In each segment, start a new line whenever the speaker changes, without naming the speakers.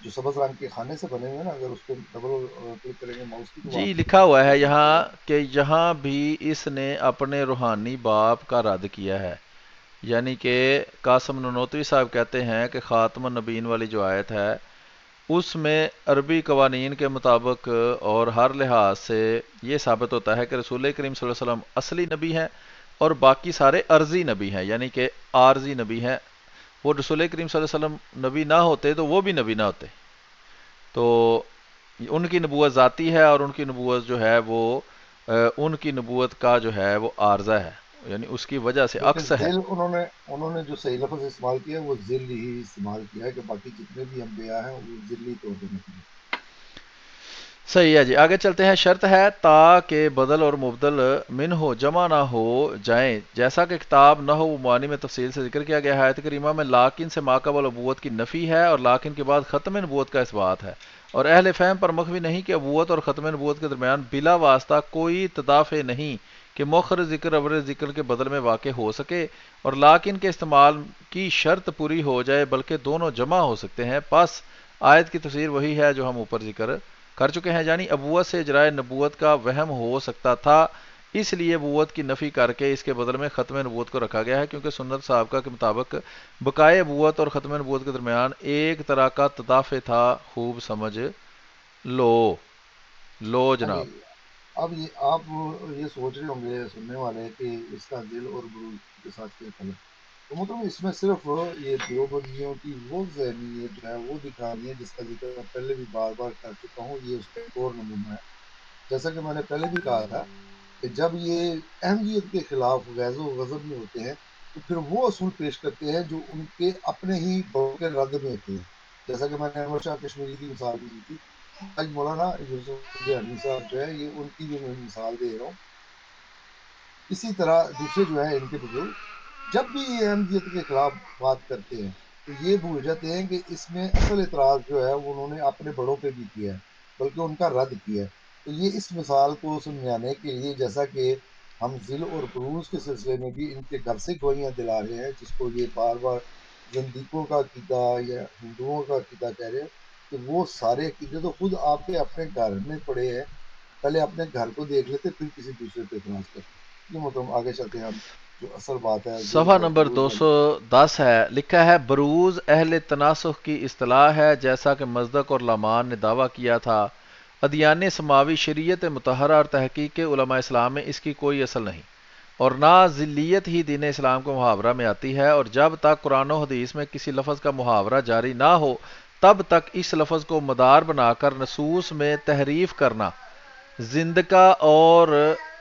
جو سبز رنگ کے خانے سے بنے ہوئے ہیں نا، اگر اس پہ ڈبل کلک کریں گے ماؤس کی تو
جی
آپ
لکھا ہوا ہے
دیکھ سکتے
یہاں
ہیں۔
کہ یہاں بھی اس نے اپنے روحانی باپ کا رد کیا ہے، یعنی کہ قاسم ننوتوی صاحب کہتے ہیں کہ خاتم النبیین والی جو آیت ہے اس میں عربی قوانین کے مطابق اور ہر لحاظ سے یہ ثابت ہوتا ہے کہ رسول کریم صلی اللہ علیہ وسلم اصلی نبی ہیں اور باقی سارے عرضی نبی ہیں، یعنی کہ عارضی نبی ہیں۔ وہ رسول کریم صلی اللہ علیہ وسلم نبی نہ ہوتے تو وہ بھی نبی نہ ہوتے، تو ان کی نبوت ذاتی ہے اور ان کی نبوت جو ہے وہ ان کی نبوت کا جو ہے وہ عارضہ ہے، یعنی اس کی وجہ سے
لیکن
عکس ہے۔
ذیل انہوں نے جو صحیح لفظ استعمال کیا ہے وہ ذل ہی استعمال کیا ہے، کہ باقی جتنے بھی انبیاء ہیں وہ ذلی طور پہ نبی ہیں۔
صحیح ہے جی، آگے چلتے ہیں۔ شرط ہے تاکہ بدل اور مبدل من ہو جمع نہ ہو جائیں، جیسا کہ کتاب نہ ہو معانی میں تفصیل سے ذکر کیا گیا ہے۔ آیت کریمہ میں لاکن سے ماقبل نبوت کی نفی ہے اور لاکن کے بعد ختم نبوت کا اثبات ہے، اور اہل فہم پر مخفی نہیں کہ نبوت اور ختم نبوت کے درمیان بلا واسطہ کوئی تدافع نہیں کہ مؤخر ذکر اول ذکر کے بدل میں واقع ہو سکے اور لاکن کے استعمال کی شرط پوری ہو جائے، بلکہ دونوں جمع ہو سکتے ہیں۔ پس آیت کی تفسیر وہی ہے جو ہم اوپر ذکر کر چکے ہیں، یعنی ابوت سے اجرائے نبوت کا وہم ہو سکتا تھا، اس لیے نبوت کی نفی کر کے اس کے بدل میں ختم نبوت کو رکھا گیا ہے، کیونکہ سنت سابقہ کے مطابق بقائے نبوت اور ختم نبوت کے درمیان ایک طرح کا تدافع تھا۔ خوب سمجھ لو لو
ہاں جی،
جناب۔
اب یہ آپ یہ سوچ رہے ہوں گے سننے والے کہ اس کا ذل اور بروز کے ساتھ کیا تعلق، تو مطلب اس میں صرف یہ دیوبندیوں کی وہ ذہنیت جو ہے وہ دکھانی ہے، جس کا ذکر میں پہلے بھی بار بار کر چکا ہوں، یہ اس کا ایک اور نمونہ ہے۔ جیسا کہ میں نے پہلے بھی کہا تھا کہ جب یہ احمدیت کے خلاف غیظ و غضب میں ہوتے ہیں تو پھر وہ اصول پیش کرتے ہیں جو ان کے اپنے ہی بڑوں کے رد میں ہوتے ہیں، جیسا کہ میں نے احمد شاہ کشمیری کی مثال بھی دی تھی۔ آج مولانا یوسف حنی صاحب جو ہے یہ ان کی بھی میں مثال دے رہا ہوں۔ اسی طرح دوسرے جو ہیں ان کے بزرگ جب بھی یہ احمدیت کے خلاف بات کرتے ہیں تو یہ بھول جاتے ہیں کہ اس میں اصل اعتراض جو ہے وہ انہوں نے اپنے بڑوں پہ بھی کیا ہے، بلکہ ان کا رد کیا ہے۔ تو یہ اس مثال کو سمجھانے کے لیے، جیسا کہ ہم ذل اور بروز کے سلسلے میں بھی ان کے گھر سے گوئیاں دلا رہے ہیں، جس کو یہ بار بار زندیقوں کا عقیدہ یا ہندوؤں کا عقیدہ کہہ رہے ہیں، کہ وہ سارے عقیدے تو خود آپ کے اپنے گھر میں پڑے ہیں، پہلے اپنے گھر کو دیکھ لیتے پھر کسی دوسرے پہ اعتراض کرتے۔ یہ مطلب آگے چلتے ہیں ہم جو اصل بات ہے ذل
صفحہ
اور
نمبر
بروز
دو
والی۔
سو دس ہے، لکھا ہے بروز اہل تناسخ کی اصطلاح ہے، جیسا کہ مصدق اور لامان نے دعویٰ کیا تھا۔ ادیان سماوی شریعت مطہرہ اور تحقیق کے علماء اسلام میں اس کی کوئی اصل نہیں، اور نہ ذلیت ہی دین اسلام کو محاورہ میں آتی ہے، اور جب تک قرآن و حدیث میں کسی لفظ کا محاورہ جاری نہ ہو تب تک اس لفظ کو مدار بنا کر نصوص میں تحریف کرنا زندقہ اور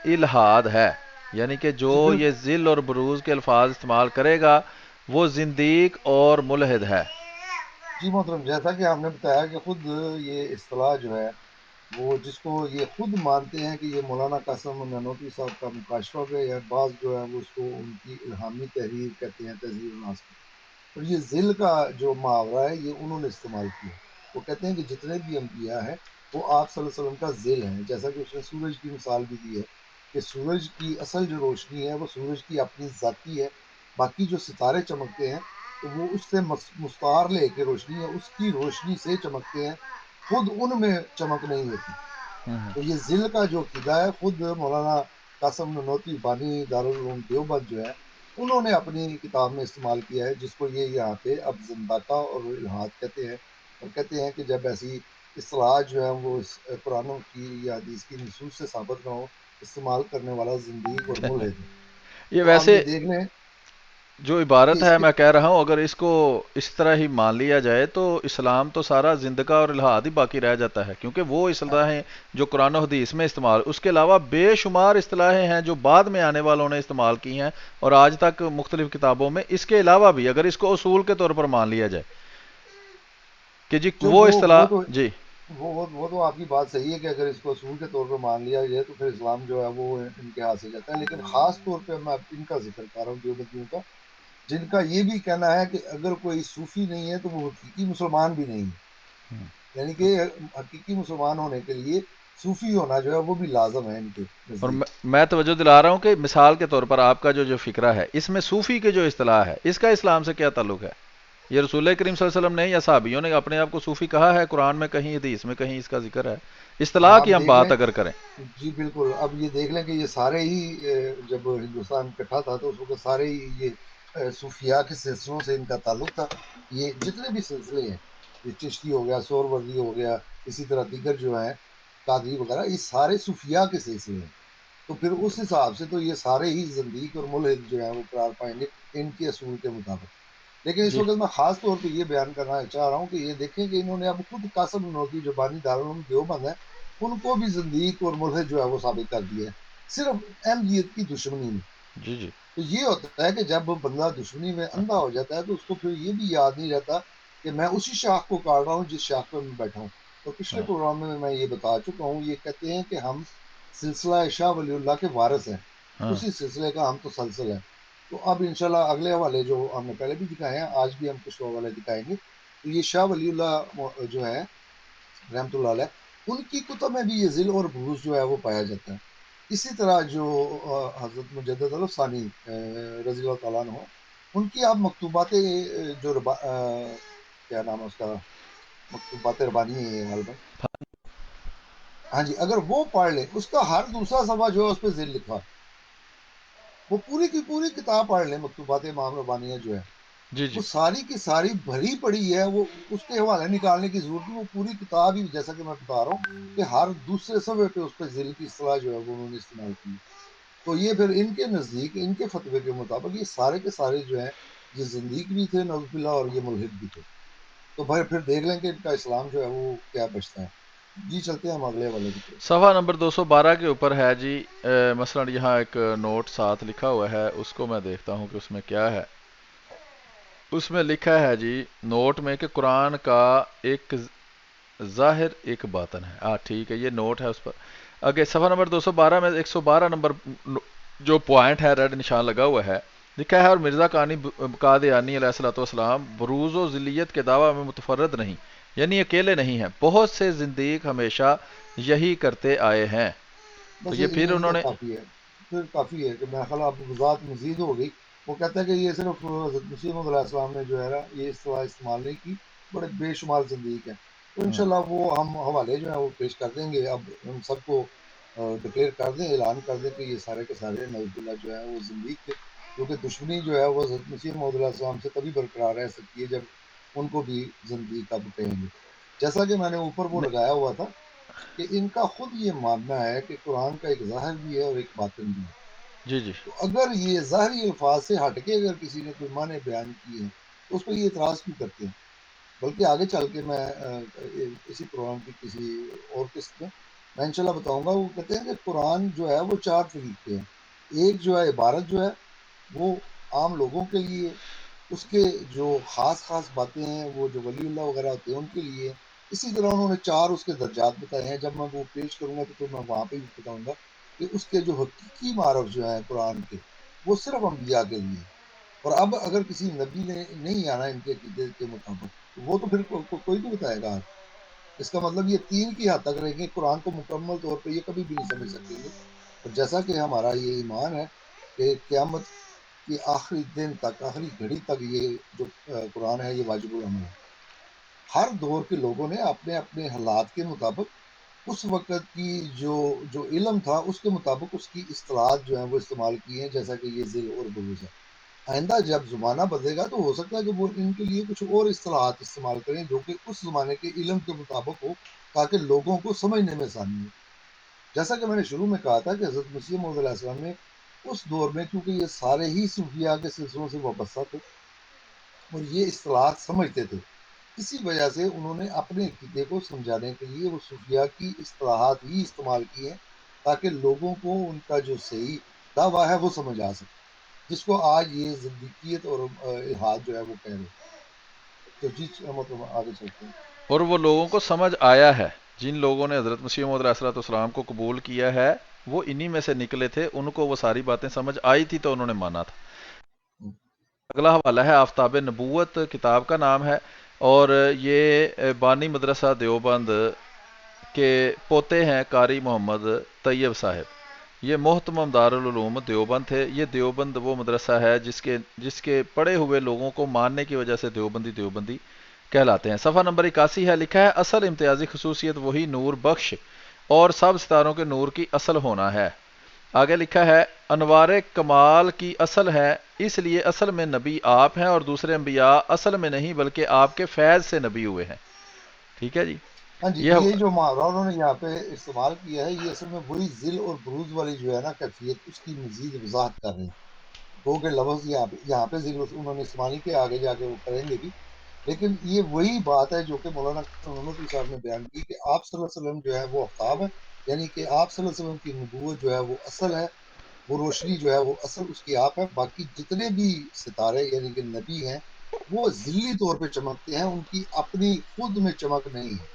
الحاد ہے، یعنی کہ جو
جی
یہ
بالکل،
ذل اور بروز کے الفاظ استعمال کرے گا وہ زندیق اور ملحد ہے۔
جی محترم، جیسا کہ ہم نے بتایا کہ خود یہ اصطلاح جو ہے وہ جس کو یہ خود مانتے ہیں کہ یہ مولانا قاسم نانوتوی صاحب کا مکاشفہ ہے، یا بعض جو ہے وہ اس کو ان کی الہامی تحریر کہتے ہیں، تحریر الناس کو۔ اور یہ ذل کا جو محاورہ ہے یہ انہوں نے استعمال کیا۔ وہ کہتے ہیں کہ جتنے بھی انبیاء ہیں وہ آپ صلی اللہ علیہ وسلم کا ذل ہیں، جیسا کہ اس نے سورج کی مثال بھی دی ہے کہ سورج کی اصل جو روشنی ہے وہ سورج کی اپنی ذاتی ہے، باقی جو ستارے چمکتے ہیں تو وہ اس سے مستعار لے کے روشنی ہے، اس کی روشنی سے چمکتے ہیں، خود ان میں چمک نہیں ہوتی۔ تو یہ ذل کا جو عقیدہ ہے خود مولانا قاسم ننوتوی بانی دارالعلوم دیوبند جو ہے انہوں نے اپنی کتاب میں استعمال کیا ہے، جس کو یہ یہاں پہ اب زنداقہ اور الحاد کہتے ہیں، اور کہتے ہیں کہ جب ایسی اصطلاح جو ہے وہ قرآن کی یا حدیث کی نصوص سے ثابت نہ ہو، استعمال کرنے والا زندیق اور ملحد ہے۔
یہ
تو آپ یہ
ویسے
دیکھ لیں
جو
کہ
عبارت
اس
ہے
کے
میں کہہ رہا ہوں اگر اس کو اس طرح ہی مان لیا جائے تو اسلام تو سارا زندگی اور الحاد ہی باقی رہ جاتا ہے، کیونکہ وہ اصطلاحیں جو قرآن و حدیث میں استعمال، اس کے علاوہ بے شمار اصطلاحیں ہیں جو بعد میں آنے والوں نے استعمال کی ہیں اور آج تک مختلف کتابوں میں، اس کے علاوہ بھی اگر اس کو اصول کے طور پر مان لیا جائے کہ جی
جو
وہ اصطلاح جی
وہ تو آپ کی بات صحیح ہے کہ اگر اس کو اصول کے طور پر مان لیا جائے تو پھر اسلام جو ہے وہ ان کے ہاتھ سے جاتا ہے، لیکن خاص طور پہ میں ان کا ذکر کر رہا ہوں دیوبندیوں کا، جن کا یہ بھی کہنا ہے کہ اگر کوئی صوفی نہیں ہے تو وہ حقیقی مسلمان بھی نہیں ہے، یعنی کہ حقیقی مسلمان ہونے کے لیے صوفی ہونا جو ہے وہ بھی لازم ہے ان کے
اور
نزدیک۔
میں توجہ دلا رہا ہوں کہ مثال کے طور پر آپ کا جو فکرہ ہے اس میں صوفی کے جو اصطلاح ہے اس کا اسلام سے کیا تعلق ہے؟ یہ رسول کریم صلی اللہ علیہ وسلم نے یا صحابیوں نے اپنے آپ کو صوفی کہا ہے؟ قرآن میں کہیں، حدیث میں کہیں اس کا ذکر ہے؟ اصطلاح
آپ
کی ہم
دیکھ
بات
لیں،
اگر کریں.
جی بالکل، اب یہ دیکھ لیں کہ یہ سارے ہی جب ہندوستان اکٹھا تھا تو اس وقت سارے ہی یہ صوفیاء کے سلسلوں سے ان کا تعلق تھا. یہ جتنے بھی سلسلے ہیں، یہ چشتی ہو گیا، سور وردی ہو گیا، اسی طرح دیگر جو ہیں قادری وغیرہ، یہ سارے صوفیاء کے سلسلے ہیں. تو پھر اس حساب سے تو یہ سارے ہی زندیق اور ملحد جو ہیں وہ قرار پائیں گے ان کے اصول کے مطابق. لیکن اس
جی
وقت میں خاص طور پہ یہ بیان کرنا چاہ رہا ہوں کہ یہ دیکھیں کہ انہوں نے اب خود قاسم نانوتوی جو بانی دارالعلوم دیوبند ہے، ان کو بھی زندیق اور ملحد جو ہے وہ ثابت کر دیا ہے، صرف احمدیت کی دشمنی میں.
جی جی
تو یہ ہوتا ہے کہ جب بندہ دشمنی میں اندھا ہو جاتا ہے تو اس کو پھر یہ بھی یاد نہیں رہتا کہ میں اسی شاخ کو کاٹ رہا ہوں جس شاخ پہ میں بیٹھا ہوں. تو پچھلے
ہاں
پروگرام میں میں یہ بتا چکا ہوں، یہ کہتے ہیں کہ ہم سلسلہ شاہ ولی اللہ کے وارث ہیں،
ہاں
اسی سلسلے کا ہم تسلسل ہے. تو اب انشاءاللہ اگلے حوالے جو ہم نے پہلے بھی دکھائے ہیں، آج بھی ہم کچھ حوالے دکھائیں گے. تو یہ شاہ ولی اللہ جو ہے رحمۃ اللہ علیہ، ان کی کتب میں بھی یہ ذل اور بروز جو ہے وہ پایا جاتا ہے. اسی طرح جو حضرت مجدد ثانی رضی اللہ تعالیٰ عنہ، ان کی آپ مکتوبات جو کیا نام ہے اس کا، مکتوبات ربانی ہے یہ غالباً، ہاں جی، اگر وہ پڑھ لیں اس کا ہر دوسرا صفحہ جو ہے اس پہ ذیل لکھا ہے. وہ پوری کی پوری کتاب پڑھ لیں، مکتوبات امام ربانیہ جو ہے
جی
وہ
جی
ساری کی ساری بھری پڑی ہے. وہ اس کے حوالے نکالنے کی ضرورت نہیں، وہ پوری کتاب ہی جیسا کہ میں بتا رہا ہوں کہ ہر دوسرے صفحے پہ اس پہ ذیل کی اصطلاح جو ہے وہ انہوں نے استعمال کی. تو یہ پھر ان کے نزدیک، ان کے فتوے کے مطابق یہ سارے کے سارے جو ہیں یہ زندیق بھی تھے نعوذ باللہ، اور یہ ملحد بھی تھے. تو بھائی پھر دیکھ لیں کہ ان کا اسلام جو ہے وہ کیا بچتا ہے. جی چلتے ہیں ہم اگلے والے کی طرف.
صفحہ نمبر 212 کے اوپر ہے جی. مثلا یہاں ایک نوٹ ساتھ لکھا ہوا ہے، اس کو میں دیکھتا ہوں کہ اس میں کیا ہے. اس میں لکھا ہے جی نوٹ میں کہ قرآن کا ایک ظاہر ایک باطن ہے. ہاں ٹھیک ہے، یہ نوٹ ہے اس پر. آگے صفحہ نمبر 212 میں 112 نمبر جو پوائنٹ ہے، ریڈ نشان لگا ہوا ہے، لکھا ہے اور مرزا قادیانی علیہ الصلوۃ والسلام بروز و ذلیت کے دعوی میں متفرد نہیں، یعنی اکیلے نہیں ہیں، بہت سے زندیق ہمیشہ یہی کرتے آئے ہیں. تو
بس
یہ پھر
یہی
انہوں
ہے،
نے
کافی ہے. پھر کافی ہے کہ میں خیال آپ وضاحت مزید ہو گئی. وہ کہتا ہے کہ یہ صرف حضرت مسیح موعود علیہ السلام نے جو ہے نا یہ اصطلاح استعمال نہیں کی، بڑے بے شمار زندگی ہیں. تو انشاءاللہ وہ ہم حوالے جو ہیں وہ پیش کر دیں گے. اب ہم سب کو ڈکلیئر کر دیں، اعلان کر دیں کہ یہ سارے کے سارے نعوذ باللہ جو ہے وہ زندگی تھے، کیونکہ دشمنی جو ہے وہ حضرت مسیح موعود علیہ السلام سے تبھی برقرار رہ سکتی ہے جب ان کو بھی زندگی اب کہیں گے. جیسا کہ میں نے اوپر وہ لگایا ہوا تھا کہ ان کا خود یہ ماننا ہے کہ قرآن کا ایک ظاہر بھی ہے اور ایک باطن بھی ہے.
جی جی
تو اگر یہ ظاہری الفاظ سے ہٹ کے اگر کسی نے کوئی معنی بیان کیے ہیں تو اس پہ یہ اعتراض کیوں کرتے ہیں؟ بلکہ آگے چل کے میں اسی پروگرام کی کسی اور قسط میں انشاءاللہ بتاؤں گا. وہ کہتے ہیں کہ قرآن جو ہے وہ چار طریقے ہیں. ایک جو ہے عبارت جو ہے وہ عام لوگوں کے لیے، اس کے جو خاص خاص باتیں ہیں وہ جو ولی اللہ وغیرہ ہوتے ہیں ان کے لیے. اسی طرح انہوں نے چار اس کے درجات بتائے ہیں. جب میں وہ پیش کروں گا تو پھر میں وہاں پہ بھی بتاؤں گا کہ اس کے جو حقیقی معرف جو ہیں قرآن کے وہ صرف انبیاء کے لیے. اور اب اگر کسی نبی نے نہیں آنا ان کے عقیدے کے مطابق تو وہ تو پھر کوئی نہیں بتائے گا. اس کا مطلب یہ تین کی حد تک رہیں گے، قرآن کو مکمل طور پہ یہ کبھی بھی نہیں سمجھ سکیں گے. اور جیسا کہ ہمارا یہ ایمان ہے کہ قیامت کے آخری دن تک، آخری گھڑی تک یہ جو قرآن ہے یہ واجب العمل ہے. ہر دور کے لوگوں نے اپنے اپنے حالات کے مطابق اس وقت کی جو علم تھا اس کے مطابق اس کی اصطلاحات جو ہیں وہ استعمال کی ہیں، جیسا کہ یہ ذیل اور بروز ہے. آئندہ جب زمانہ بدلے گا تو ہو سکتا ہے کہ وہ ان کے لیے کچھ اور اصطلاحات استعمال کریں جو کہ اس زمانے کے علم کے مطابق ہو، تاکہ لوگوں کو سمجھنے میں آسانی ہو. جیسا کہ میں نے شروع میں کہا تھا کہ حضرت مسیح موعود علیہ السلام نے اس دور میں، کیونکہ یہ سارے ہی صوفیاء کے سلسلوں سے وابستہ تھے اور یہ اصطلاحات سمجھتے تھے، اسی وجہ سے انہوں نے اپنے عقیدے کو سمجھانے کے لیے وہ صوفیاء کی اصطلاحات ہی استعمال کی ہیں، تاکہ لوگوں کو ان کا جو صحیح دعویٰ ہے وہ سمجھ آ سکے، جس کو آج یہ زندیقیت اور الحاد جو ہے وہ کہہ رہے ہیں. تو جی مطلب آگے چلتے ہیں.
اور وہ لوگوں کو سمجھ آیا ہے. جن لوگوں نے حضرت مسیح موعود علیہ السلام کو قبول کیا ہے وہ انہی میں سے نکلے تھے، ان کو وہ ساری باتیں سمجھ آئی تھی تو انہوں نے مانا تھا. اگلا حوالہ ہے آفتاب نبوت، کتاب کا نام ہے، اور یہ بانی مدرسہ دیوبند کے پوتے ہیں قاری محمد طیب صاحب. یہ محتمم دارالعلوم دیوبند تھے. یہ دیوبند وہ مدرسہ ہے جس کے پڑھے ہوئے لوگوں کو ماننے کی وجہ سے دیوبندی کہلاتے ہیں. صفحہ نمبر 81 ہے. لکھا ہے اصل امتیازی خصوصیت وہی نور بخش اور سب ستاروں کے نور کی اصل ہونا ہے. آگے لکھا ہے انوار کمال کی اصل ہے، اس لیے اصل میں نبی آپ ہیں اور دوسرے انبیاء اصل میں نہیں بلکہ آپ کے فیض سے نبی ہوئے ہیں. ٹھیک ہے جی.
ہاں جی،
یہ
یہ جو محاورہ انہوں نے یہاں پہ استعمال کیا ہے، یہ اصل میں وہی ذل اور بروز والی جو ہے نا کیفیت، اس کی مزید وضاحت کر رہے ہیں. دو کے لفظ یہاں پہ ذل انہوں نے استعمال نہیں کیا، آگے جا کے وہ کریں گے بھی، لیکن یہ وہی بات ہے جو کہ مولانا نعمت صاحب نے بیان کی کہ آپ صلی اللہ علیہ وسلم جو ہے وہ آفتاب ہے، یعنی کہ آپ صلی اللہ علیہ وسلم کی نبوت جو ہے وہ اصل ہے، وہ روشنی جو ہے وہ اصل اس کی آپ ہے. باقی جتنے بھی ستارے یعنی کہ نبی ہیں وہ ذلی طور پہ چمکتے ہیں، ان کی اپنی خود میں چمک نہیں ہے،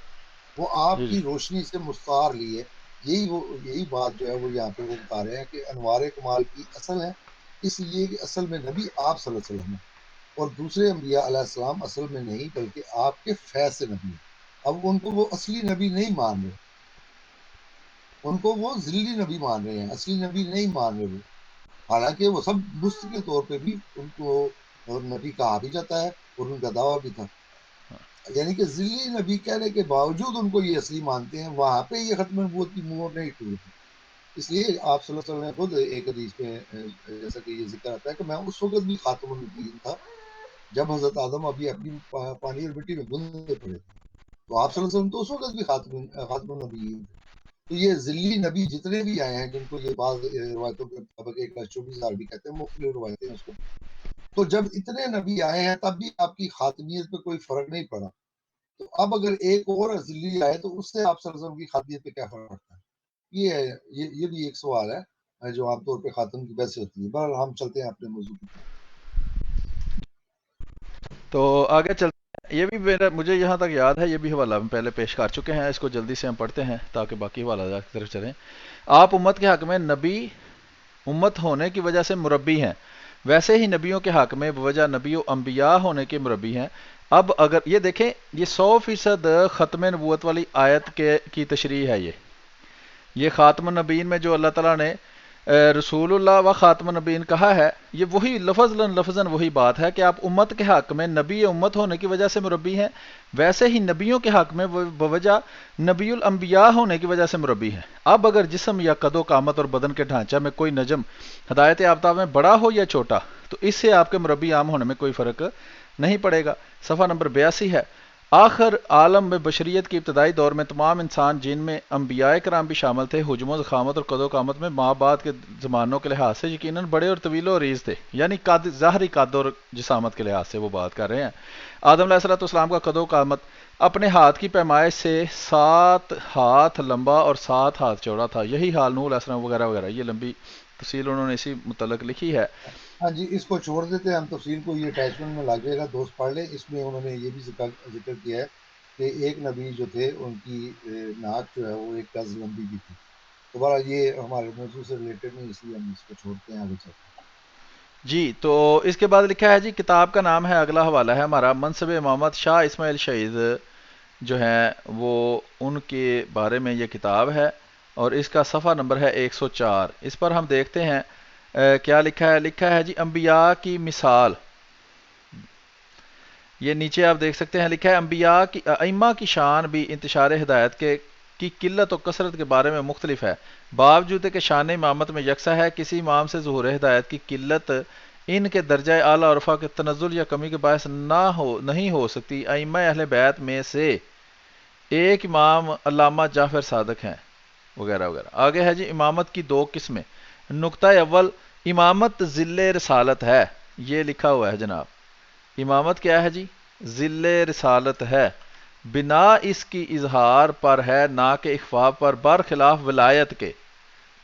وہ آپ
جی جی
کی روشنی سے مستعار لی ہے. یہی بات جو ہے وہ یہاں پہ وہ بتا رہے ہیں کہ انوار کمال کی اصل ہے، اس لیے کہ اصل میں نبی آپ صلی اللہ علیہ وسلم ہے اور دوسرے انبیاء علیہ السلام اصل میں نہیں بلکہ آپ کے فیض سے نبی ہیں. اب ان کو وہ اصلی نبی نہیں مان رہے، ان کو وہ ذلی نبی مان رہے ہیں، اصلی نبی نہیں مان رہے وہ، حالانکہ وہ سب مستقل طور پہ بھی ان کو نبی کہا بھی جاتا ہے اور ان کا دعویٰ بھی تھا. یعنی کہ ذلی نبی کہنے کے باوجود ان کو یہ اصلی مانتے ہیں، وہاں پہ یہ ختم نبوت کی مہر نہیں ٹوٹتی. اس لیے آپ صلی اللہ علیہ وسلم نے خود ایک حدیث میں جیسا کہ یہ ذکر آتا ہے کہ میں اس وقت بھی خاتم النبیین تھا جب حضرت آدم ابھی اپنی پانی اور مٹی میں گندے پڑے تھے، تو آپ صلی اللہ علیہ وسلم تو اس وقت بھی خاتم النبیین تھے. تو یہ ذلی نبی جتنے بھی آئے ہیں جن کو یہ بعض روایتوں کے مطابق 1,24,000 بھی کہتے ہیں، مختلف روایتیں ہیں اس کو، تو جب اتنے نبی آئے ہیں تب بھی آپ کی خاتمیت پہ کوئی فرق نہیں پڑا. تو اب اگر ایک اور ذلی آئے تو اس سے آپ صلی اللہ علیہ وسلم کی خاتمیت پہ کیا فرق پڑتا ہے؟ یہ بھی ایک سوال ہے جو عام طور پہ خاتم کی بحث سے ہوتی ہے. بہرحال ہم چلتے ہیں اپنے موضوع کی طرف.
تو آگے چلتے ہیں. یہ بھی مجھے یہاں تک یاد ہے، یہ بھی حوالہ ہم پہلے پیش کر چکے ہیں، اس کو جلدی سے ہم پڑھتے ہیں تاکہ باقی حوالہ کی طرف چلیں. آپ امت کے حق میں نبی امت ہونے کی وجہ سے مربی ہیں، ویسے ہی نبیوں کے حق میں بوجہ نبی و انبیاء ہونے کے مربی ہیں. اب اگر یہ دیکھیں، یہ 100% ختم نبوت والی آیت کی تشریح ہے. یہ خاتم النبیین میں جو اللہ تعالیٰ نے رسول اللہ و خاتم النبیین کہا ہے، یہ وہی لفظاً وہی بات ہے کہ آپ امت کے حق میں نبی امت ہونے کی وجہ سے مربی ہیں، ویسے ہی نبیوں کے حق میں بوجہ نبی الانبیاء ہونے کی وجہ سے مربی ہیں. اب اگر جسم یا قد و قامت اور بدن کے ڈھانچہ میں کوئی نجم ہدایت یافتہ میں بڑا ہو یا چھوٹا، تو اس سے آپ کے مربی عام ہونے میں کوئی فرق نہیں پڑے گا. صفحہ نمبر 82 ہے. آخر عالم میں بشریت کی ابتدائی دور میں تمام انسان جن میں انبیاء کرام بھی شامل تھے، حجم و ضخامت اور قد و قامت میں ماں بعد کے زمانوں کے لحاظ سے یقیناً بڑے اور طویل و عریض تھے. یعنی ظاہری قد اور جسامت کے لحاظ سے وہ بات کر رہے ہیں. آدم علیہ الصلوۃ والسلام کا قد و قامت اپنے ہاتھ کی پیمائش سے 7 ہاتھ لمبا اور 7 ہاتھ چوڑا تھا. یہی حال نوح علیہ السلام وغیرہ وغیرہ. یہ لمبی تفصیل انہوں نے اسی متعلق لکھی ہے.
ہاں جی، اس کو چھوڑ دیتے ہیں ہم، تفصیل کو یہ اٹیچمنٹ میں لگ جائے گا، دوست پڑھ لیں. اس میں انہوں نے یہ بھی ذکر کیا ہے کہ ایک نبی جو تھے ان کی ناک جو ہے وہ 1 گز لمبی بھی تھی. دوبارہ یہ ہمارے موضوع سے ریلیٹڈ نہیں، اس لیے ہم اس کو چھوڑتے ہیں، آگے چلتے ہیں.
جی. تو اس کے بعد لکھا ہے جی، کتاب کا نام ہے، اگلا حوالہ ہے ہمارا منصب امامت شاہ اسماعیل شہید جو ہیں وہ ان کے بارے میں یہ کتاب ہے، اور اس کا صفحہ نمبر ہے 104. اس پر ہم دیکھتے ہیں کیا لکھا ہے. لکھا ہے جی انبیاء کی مثال. یہ نیچے آپ دیکھ سکتے ہیں، لکھا ہے انبیاء کی ائمہ کی شان بھی انتشار ہدایت کی قلت و کثرت کے بارے میں مختلف ہے، باوجود کہ شان امامت میں یکساں ہے. کسی امام سے ظہور ہدایت کی قلت ان کے درجہ اعلیٰ اور رفع کے تنزل یا کمی کے باعث نہیں ہو سکتی. ائمہ اہل بیت میں سے ایک امام علامہ جعفر صادق ہیں وغیرہ وغیرہ. آگے ہے جی امامت کی 2 قسمیں. نقطہ اول، امامت ذل رسالت ہے. یہ لکھا ہوا ہے جناب، امامت کیا ہے جی؟ ذل رسالت ہے، بنا اس کی اظہار پر ہے نہ کہ اخفاء پر، برخلاف ولایت کے.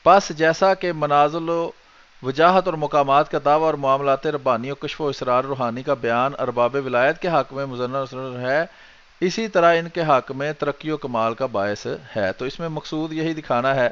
پس جیسا کہ منازل و وجاہت اور مقامات کا دعویٰ اور معاملات ربانی و کشف و اسرار روحانی کا بیان ارباب ولایت کے حق میں مظنر ہے، اسی طرح ان کے حق میں ترقی و کمال کا باعث ہے. تو اس میں مقصود یہی دکھانا ہے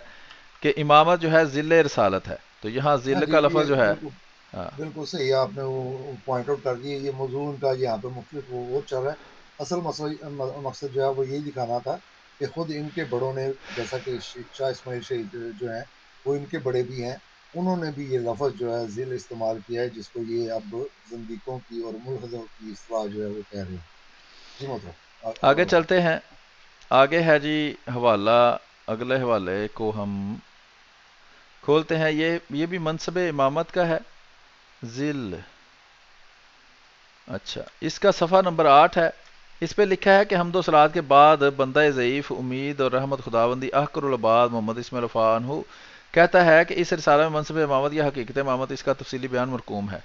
کہ امامت جو ہے ذل رسالت ہے. تو یہاں
ہاں
ذل
جی،
کا
یہ
لفظ جو ہے.
بالکل
ہاں
بالکل صحیح آپ نے وہ پوائنٹ آؤٹ کر دیے. یہ موضوع ان کا یہاں پہ مختلف وہ چل رہا ہے. اصل مقصد جو ہے وہ یہی دکھانا تھا کہ خود ان کے بڑوں نے، جیسا کہ شاہ اسماعیل شہید جو ہیں وہ ان کے بڑے بھی ہیں، انہوں نے بھی یہ لفظ جو ہے ذل استعمال کیا ہے، جس کو یہ اب زندیقوں کی اور ملحدوں کی اصطلاح جو ہے وہ کہہ رہے ہیں۔ جی محترم، آگے
آگے
بڑھیں۔
چلتے ہیں، آگے ہے جی حوالہ، اگلے حوالے کو ہم کھولتے ہیں، یہ بھی منصب امامت کا ہے، ذل، اچھا اس کا صفحہ نمبر 8 ہے، اس پہ لکھا ہے کہ حمد و صلات کے بعد بندہ ضعیف امید اور رحمت خداوندی احقر العباد محمد اسماعیل وفا عنہ کہتا ہے کہ اس رسالہ میں منصب امامت یا حقیقت امامت اس کا تفصیلی بیان مرقوم ہے۔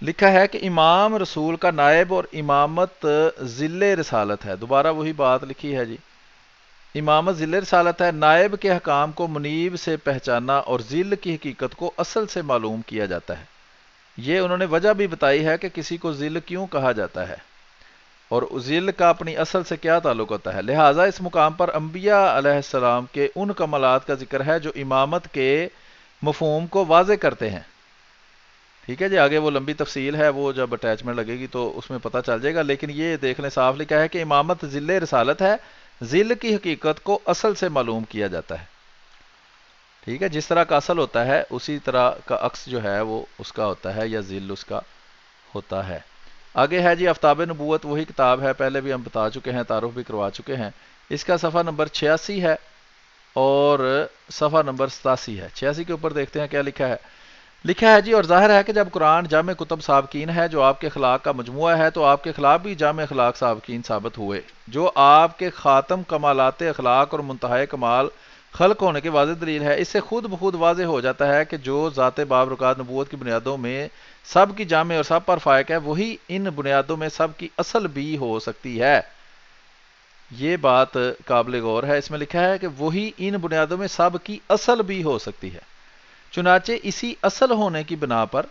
لکھا ہے کہ امام رسول کا نائب اور امامت ذل رسالت ہے، دوبارہ وہی بات لکھی ہے جی، امامت ذل رسالت ہے، نائب کے حکام کو منیب سے پہچانا اور ذل کی حقیقت کو اصل سے معلوم کیا جاتا ہے۔ یہ انہوں نے وجہ بھی بتائی ہے کہ کسی کو ذل کیوں کہا جاتا ہے اور ذل کا اپنی اصل سے کیا تعلق ہوتا ہے، لہٰذا اس مقام پر انبیاء علیہ السلام کے ان کمالات کا ذکر ہے جو امامت کے مفہوم کو واضح کرتے ہیں۔ ٹھیک ہے جی، آگے وہ لمبی تفصیل ہے، وہ جب اٹیچمنٹ لگے گی تو اس میں پتہ چل جائے گا، لیکن یہ دیکھ لیں صاف لکھا ہے کہ امامت ذل رسالت ہے، ذل کی حقیقت کو اصل سے معلوم کیا جاتا ہے۔ ٹھیک ہے، جس طرح کا اصل ہوتا ہے اسی طرح کا عکس جو ہے وہ اس کا ہوتا ہے، یا ذل اس کا ہوتا ہے۔ آگے ہے جی آفتاب نبوت، وہی کتاب ہے، پہلے بھی ہم بتا چکے ہیں، تعارف بھی کروا چکے ہیں، اس کا صفحہ نمبر 86 ہے اور صفحہ نمبر 87 ہے۔ 86 کے اوپر دیکھتے ہیں کیا لکھا ہے، لکھا ہے جی، اور ظاہر ہے کہ جب قرآن جامع کتب سابقین ہے جو آپ کے اخلاق کا مجموعہ ہے تو آپ کے خلاف بھی جامع اخلاق سابقین ثابت ہوئے، جو آپ کے خاتم کمالات اخلاق اور منتہائے کمال خلق ہونے کی واضح دلیل ہے۔ اس سے خود بخود واضح ہو جاتا ہے کہ جو ذات باب رکات نبوت کی بنیادوں میں سب کی جامع اور سب پر فائق ہے، وہی ان بنیادوں میں سب کی اصل بھی ہو سکتی ہے۔ یہ بات قابل غور ہے، اس میں لکھا ہے کہ وہی ان بنیادوں میں سب کی اصل بھی ہو سکتی ہے، چنانچہ اسی اصل ہونے کی بنا پر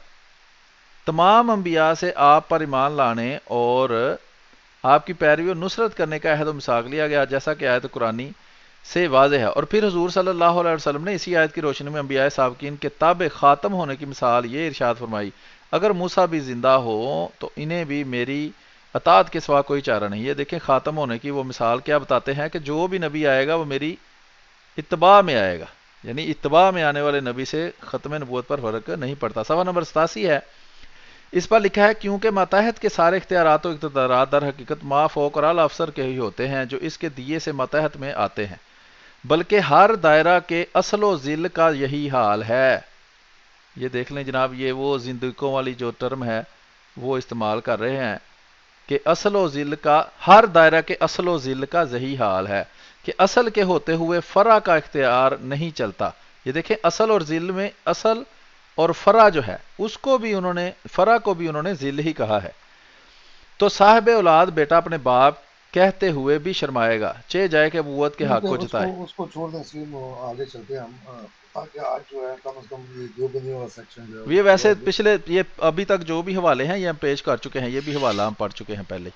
تمام انبیاء سے آپ پر ایمان لانے اور آپ کی پیروی اور نصرت کرنے کا عہد و میثاق لیا گیا، جیسا کہ آیت قرآنی سے واضح ہے۔ اور پھر حضور صلی اللہ علیہ وسلم نے اسی آیت کی روشنی میں انبیاء سابقین کے تابع خاتم ہونے کی مثال یہ ارشاد فرمائی، اگر موسیٰ بھی زندہ ہو تو انہیں بھی میری اطاعت کے سوا کوئی چارہ نہیں۔ یہ دیکھیں خاتم ہونے کی وہ مثال کیا بتاتے ہیں کہ جو بھی نبی آئے گا وہ میری اتباع میں آئے گا، یعنی اتباع میں آنے والے نبی سے ختم نبوت پر فرق نہیں پڑتا۔ صفحہ نمبر 87 ہے، اس پر لکھا ہے کیونکہ ماتحت کے سارے اختیارات و اقتدارات در حقیقت ما فوق اور اعلی افسر کے ہی ہوتے ہیں جو اس کے دیے سے ماتحت میں آتے ہیں، بلکہ ہر دائرہ کے اصل و ذل کا یہی حال ہے۔ یہ دیکھ لیں جناب، یہ وہ زندگیوں والی جو ٹرم ہے وہ استعمال کر رہے ہیں کہ اصل و ذل کا، ہر دائرہ کے اصل و ذل کا یہی حال ہے کہ اصل کے ہوتے ہوئے فرع کا اختیار نہیں چلتا۔ یہ دیکھیں اصل اور ذل میں اصل اور فرع جو ہے اس کو بھی انہوں نے، فرع کو بھی انہوں نے ذل ہی کہا ہے۔ تو صاحب اولاد بیٹا اپنے باپ کہتے ہوئے بھی شرمائے گا، چہ جائے کہ ابوت کے
ٹھیک
حق
ہے،
کو جتائے۔
اس کو چھوڑ دیں سلیم، آگے چلتے ہیں ہم، تاکہ آج جو ہے کم از کم یہ دیوبندی والا سیکشن جو ہے وہ
یہ
پورا
ویسے
ہو جائے۔
پچھلے یہ ابھی تک جو بھی حوالے ہیں یہ ہم پیش کر چکے ہیں، یہ بھی حوالہ ہم پڑھ چکے ہیں پہلے۔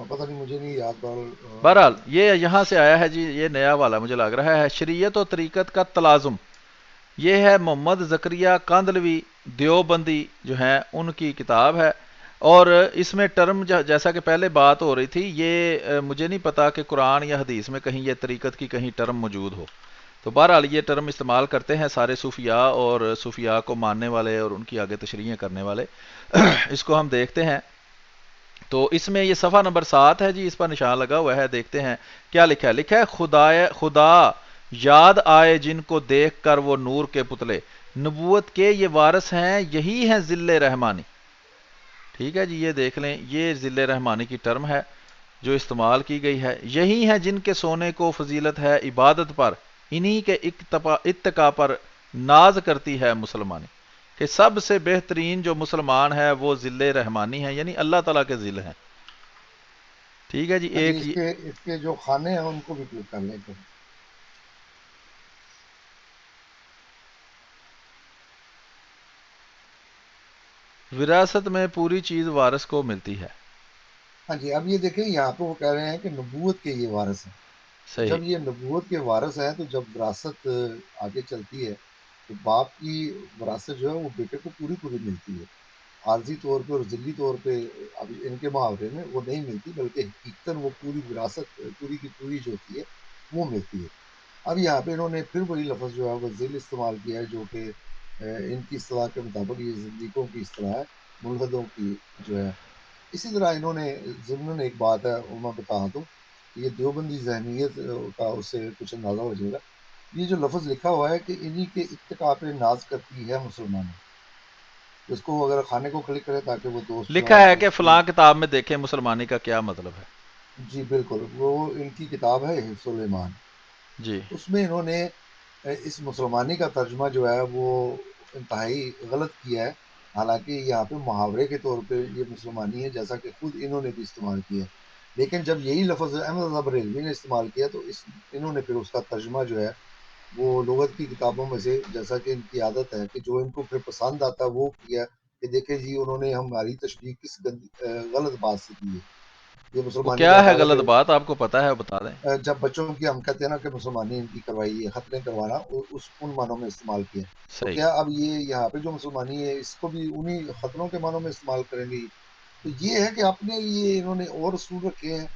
پتہ نہیں، مجھے نہیں یاد بال
بہرحال یہ یہاں سے آیا ہے جی، یہ نیا حوالہ مجھے لگ رہا ہے، شریعت و طریقت کا تلازم، یہ ہے محمد زکریہ کاندلوی دیوبندی جو ہیں ان کی کتاب ہے، اور اس میں ٹرم جیسا کہ پہلے بات ہو رہی تھی، یہ مجھے نہیں پتا کہ قرآن یا حدیث میں کہیں یہ طریقت کی کہیں ٹرم موجود ہو، تو بہرحال یہ ٹرم استعمال کرتے ہیں سارے صوفیاء اور صوفیاء کو ماننے والے اور ان کی آگے تشریحیں کرنے والے۔ اس کو ہم دیکھتے ہیں، تو اس میں یہ صفحہ نمبر 7 ہے جی، اس پر نشان لگا ہوا ہے، دیکھتے ہیں کیا لکھا ہے۔ لکھا ہے خدا یاد آئے جن کو دیکھ کر وہ نور کے پتلے، نبوت کے یہ وارث ہیں یہی ہیں ذل رحمانی۔ ٹھیک ہے جی، یہ دیکھ لیں، یہ ذل رحمانی کی ٹرم ہے جو استعمال کی گئی ہے، یہی ہیں جن کے سونے کو فضیلت ہے عبادت پر، انہی کے اتقاء پر ناز کرتی ہے مسلمانی، کہ سب سے بہترین جو مسلمان ہے وہ ذل رحمانی ہے، یعنی اللہ تعالیٰ کے ذل ہیں۔ ٹھیک ہے جی،
ہاں جی،
ایک
اس کے جو خانے ہیں ان کو بھی کلک کر لیں کبھی۔
وراثت میں پوری چیز وارث کو ملتی ہے،
ہاں جی، اب یہ دیکھیں یہاں پہ وہ کہہ رہے ہیں کہ نبوت کے یہ وارث ہیں، تو
صحیح،
جب یہ نبوت کے وارث ہیں تو جب وراثت آگے چلتی ہے تو باپ کی وراثت جو ہے وہ بیٹے کو پوری پوری ملتی ہے، عارضی طور پہ اور ذلی طور پہ اب ان کے محاورے میں وہ نہیں ملتی، بلکہ حقیقتاً وہ پوری وراثت پوری کی پوری جو ہوتی ہے وہ ملتی ہے۔ اب یہاں پہ انہوں نے پھر وہی لفظ جو ہے وہ ذل استعمال کیا ہے، جو کہ ان کی اصطلاح کے مطابق یہ زندگیوں کی اصطلاح ہے، ملحدوں کی جو ہے۔ اسی طرح انہوں نے ضمن ایک بات ہے، وہ میں بتا دوں، یہ دیوبندی ذہنیت کا اس سے کچھ اندازہ ہو جائے گا۔ یہ جو لفظ لکھا ہوا ہے کہ انہی کے اتقاء پہ ناز کرتی ہے مسلمانوں، اس کو اگر خانے کو کلک کرے تاکہ وہ دوست جو
لکھا
ہیں
ہے کہ
اس کی،
فلاں کتاب میں دیکھیں مسلمانی کا کیا مطلب ہے۔
جی بالکل، وہ ان کی کتاب ہے حفظ الایمان،
جی
اس میں انہوں نے اس مسلمانی کا ترجمہ جو ہے وہ انتہائی غلط کیا ہے، حالانکہ یہاں پہ محاورے کے طور پہ یہ مسلمانی ہے، جیسا کہ خود انہوں نے بھی استعمال کیا ہے، لیکن جب یہی لفظ احمد رضا بریلوی نے استعمال کیا تو انہوں نے پھر اس کا ترجمہ جو ہے وہ لغت کی کتابوں میں سے، جیسا کہ ان کی عادت ہے کہ جو ان کو پھر پسند آتا ہے وہ کیا کہ دیکھیں جی انہوں نے ہماری تشبیہ کس غلط بات سے کی ہے۔ یہ
وہ
مسلمانی
کیا
کا
ہے
طالب
غلط
علم،
بات، آپ کو پتا ہے بتا دیں۔
جب بچوں کی ہم کہتے ہیں نا کہ مسلمانی ان کی کروائی ہے، ختنیں کروانا، ان معنوں میں استعمال کیا، تو
صحیح۔
کیا اب یہ یہاں پہ جو مسلمانی ہے اس کو بھی انہی ختنوں کے معنوں میں استعمال کریں گے؟ تو یہ ہے کہ اپنے لیے انہوں نے اور اصول رکھے ہیں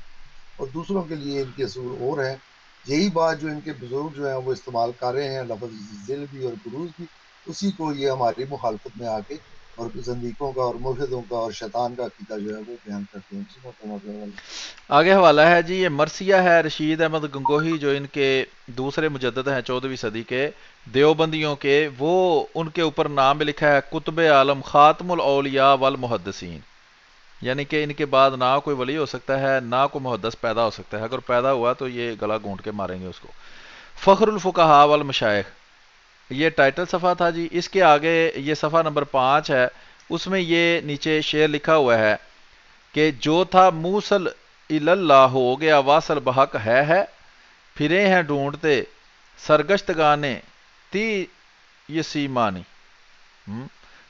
اور دوسروں کے لیے ان کے اصول اور ہیں۔ یہی بات جو ان کے بزرگ جو ہیں وہ استعمال کر رہے ہیں، لفظ ذل بھی اور بروز بھی، اسی کو یہ ہماری مخالفت میں آ کے اور زندیقوں کا اور ملحدوں کا اور شیطان کا عقیدہ جو ہے وہ بیان کرتے ہیں۔ جی محترم آپ کا حوالہ۔
آگے حوالہ ہے جی، یہ مرثیہ ہے رشید احمد گنگوہی، جو ان کے دوسرے مجدد ہیں 14ویں صدی کے دیوبندیوں کے، وہ ان کے اوپر نام بھی لکھا ہے کتب عالم خاتم الاولیاء والمحدثین، یعنی کہ ان کے بعد نہ کوئی ولی ہو سکتا ہے نہ کوئی محدث پیدا ہو سکتا ہے، اگر پیدا ہوا تو یہ گلا گھونٹ کے ماریں گے اس کو۔ فخر الفقہاء والمشائخ، یہ ٹائٹل صفحہ تھا جی۔ اس کے آگے یہ صفحہ نمبر 5 ہے، اس میں یہ نیچے شعر لکھا ہوا ہے کہ جو تھا موصل اللہ ہو گیا واصل بحق ہے، پھرے ہیں ڈھونڈتے سرگشت گانے تی یسیمانی۔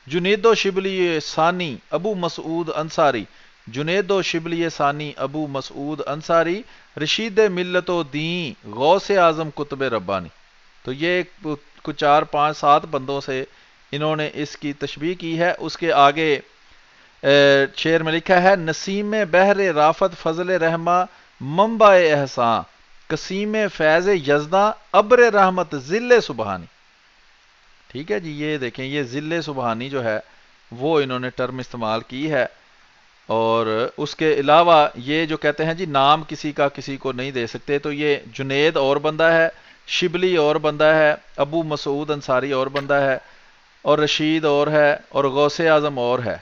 جنید و شبلی ثانی ابو مسعود انصاری، جنید و شبلی ثانی ابو مسعود انصاری، رشید ملت و دین غوث اعظم قطب ربانی۔ تو یہ کچھ 4 5 7 بندوں سے انہوں نے اس کی تشبیہ کی ہے۔ اس کے آگے شعر میں لکھا ہے نسیم بحر رافت فضل رحمہ منبع احسان، قسیم فیض یزداں ابر رحمت ذل سبحانی۔ ٹھیک ہے جی، یہ دیکھیں یہ ذل سبحانی جو ہے وہ انہوں نے ٹرم استعمال کی ہے۔ اور اس کے علاوہ یہ جو کہتے ہیں جی نام کسی کا کسی کو نہیں دے سکتے، تو یہ جنید اور بندہ ہے، شبلی اور بندہ ہے، ابو مسعود انصاری اور بندہ ہے، اور رشید اور ہے، اور غوث اعظم اور ہے۔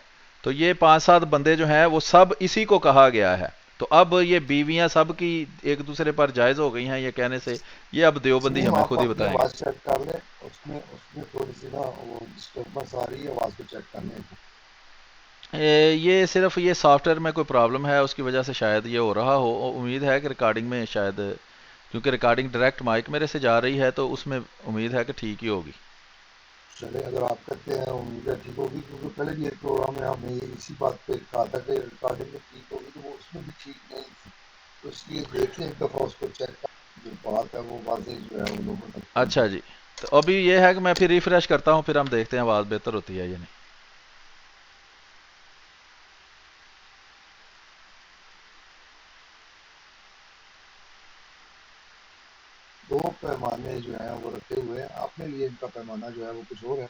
تو یہ 5 7 بندے جو ہیں وہ سب اسی کو کہا گیا ہے۔ تو اب یہ بیویاں سب کی ایک دوسرے پر جائز ہو گئی ہیں یہ کہنے سے، یہ اب دیوبندی
سلیم
ہمیں
آپ
خود ہی
اپنی
بتائیں گے۔
آواز چیک کر لیں، اس میں تھوڑی سی نا وہ ڈسٹربنس آ رہی ہے، آواز کو چیک کر لیں۔
یہ صرف یہ سافٹ ویئر میں کوئی پرابلم ہے، اس کی وجہ سے شاید یہ ہو رہا ہو۔ امید ہے کہ ریکارڈنگ میں شاید، کیونکہ ریکارڈنگ ڈائریکٹ مائک میرے سے جا رہی ہے تو اس میں امید ہے کہ ٹھیک ہی ہوگی۔
چلے اگر آپ کہتے ہیں امید ہے ٹھیک ہوگی، کیونکہ پہلے بھی ایک پروگرام میں آپ نے اسی بات پہ کہا تھا کہ ریکارڈنگ میں ٹھیک ہوگی، تو وہ اس میں بھی ٹھیک نہیں تھی، تو اس لیے دیکھ لیں ایک دفعہ، اس کو چیک کر جو بات ہے وہ واضح جو ہے وہ لوگوں تک پہنچ
اچھا
جائے۔
جی، تو ابھی یہ ہے کہ میں پھر ریفریش کرتا ہوں، پھر ہم دیکھتے ہیں آواز بہتر ہوتی ہے یا نہیں۔
دو پیمانے جو ہیں وہ رکھے ہوئے ہیں، اپنے لیے ان کا پیمانہ جو ہے وہ کچھ اور ہے،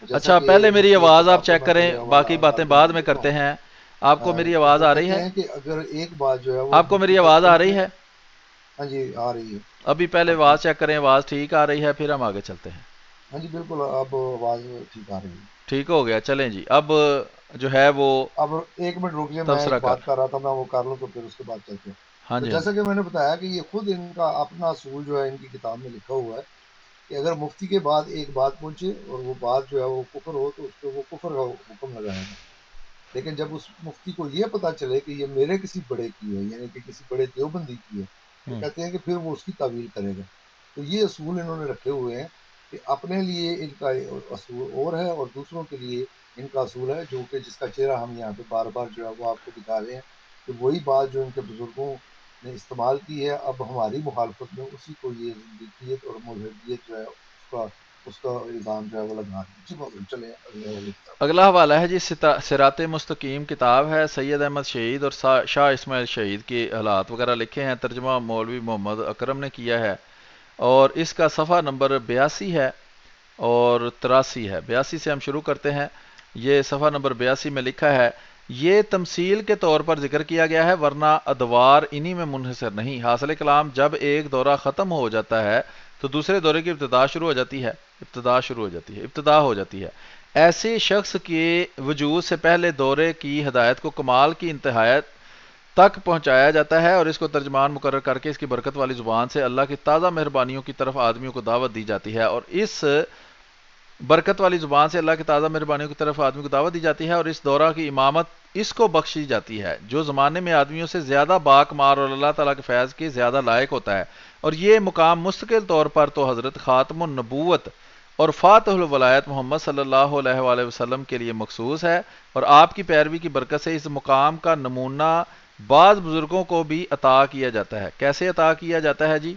جیسا
اچھا
کہ
پہلے
ان
میری
کی ایک
آواز آپ
کتاب کا
چیک
میں
کریں،
پہلے
باقی
حوالہ
باتیں
کارڈ
بعد
بنا
میں
دیتا
کرتے
ہوں۔
ہیں۔ آپ کو میری آواز
وہ
آ رہی
کہتے
ہے؟
ہیں کہ اگر ایک بات جو ہے وہ
آپ کو
مفتی
میری
تک
آواز آ
پہنچے،
رہی ہے؟
ہاں جی آ رہی ہے،
ابھی پہلے
آپ کی،
آواز چیک کریں، آواز ٹھیک آ رہی ہے پھر ہم آگے چلتے ہیں۔
ہاں جی بالکل اب آواز ٹھیک آ رہی ہے۔
ٹھیک ہو گیا، چلیں جی اب جو ہے وہ
اب ایک منٹ روکیے، میں ایک
تبصرہ کر۔
بات کر رہا تھا، میں وہ کر لوں تو پھر اس کے بعد چلتے ہیں۔
ہاں
تو
جی ہاں جی۔
جیسا کہ میں نے بتایا کہ یہ خود ان کا اپنا اصول جو ہے ان کی کتاب میں لکھا ہوا ہے کہ اگر مفتی کے بعد ایک بات پہنچے اور وہ بات جو ہے وہ کفر ہو تو اس پہ وہ کفر کا حکم لگائے گا، لیکن جب اس مفتی کو یہ پتا چلے کہ یہ میرے کسی بڑے کی ہے، یعنی کہ کسی بڑے دیوبندی کی ہے، تو
ہوں،
کہتے ہیں کہ پھر وہ اس کی تعویل کرے گا۔ تو یہ اصول انہوں نے رکھے ہوئے ہیں کہ اپنے لیے ان کا اصول اور ہے اور دوسروں کے لیے ان کا اصول ہے، جو کہ جس کا چہرہ ہم یہاں پہ بار بار جو ہے وہ آپ کو دکھا رہے ہیں کہ وہی بات جو ان کے بزرگوں نے استعمال کی ہے اب ہماری مخالفت میں اسی کو یہ زندگیت اور ملحدیت جو ہے اس کا الزام جو ہے وہ لگا رہے ہیں۔ جی بہت چلے اگلے والے کی طرف۔
اگلا حوالہ ہے جی صراط مستقیم کتاب ہے، سید احمد شہید اور شاہ اسماعیل شہید کے حالات وغیرہ لکھے ہیں، ترجمہ مولوی محمد اکرم نے کیا ہے۔ اور اس کا صفحہ نمبر 82 ہے اور 83 ہے۔ 82 سے ہم شروع کرتے ہیں۔ یہ صفحہ نمبر 82 میں لکھا ہے، یہ تمثیل کے طور پر ذکر کیا گیا ہے ورنہ ادوار انہی میں منحصر نہیں۔ حاصل کلام جب ایک دورہ ختم ہو جاتا ہے تو دوسرے دورے کی ابتدا ہو جاتی ہے۔ ایسے شخص کے وجود سے پہلے دورے کی ہدایت کو کمال کی انتہا تک پہنچایا جاتا ہے اور اس کو ترجمان مقرر کر کے اس کی برکت والی زبان سے اللہ کی تازہ مہربانیوں کی طرف آدمیوں کو دعوت دی جاتی ہے، اور اس برکت والی زبان سے اللہ کی تازہ مہربانیوں کی طرف آدمی کو دعوت دی جاتی ہے اور اس دورہ کی امامت اس کو بخشی جاتی ہے جو زمانے میں آدمیوں سے زیادہ باکمار اور اللہ تعالیٰ کے فیض کے زیادہ لائق ہوتا ہے، اور یہ مقام مستقل طور پر تو حضرت خاتم النبوت اور فاتح الولایت محمد صلی اللہ علیہ وآلہ وسلم کے لیے مخصوص ہے، اور آپ کی پیروی کی برکت سے اس مقام کا نمونہ بعض بزرگوں کو بھی عطا کیا جاتا ہے۔ کیسے عطا کیا جاتا ہے جی؟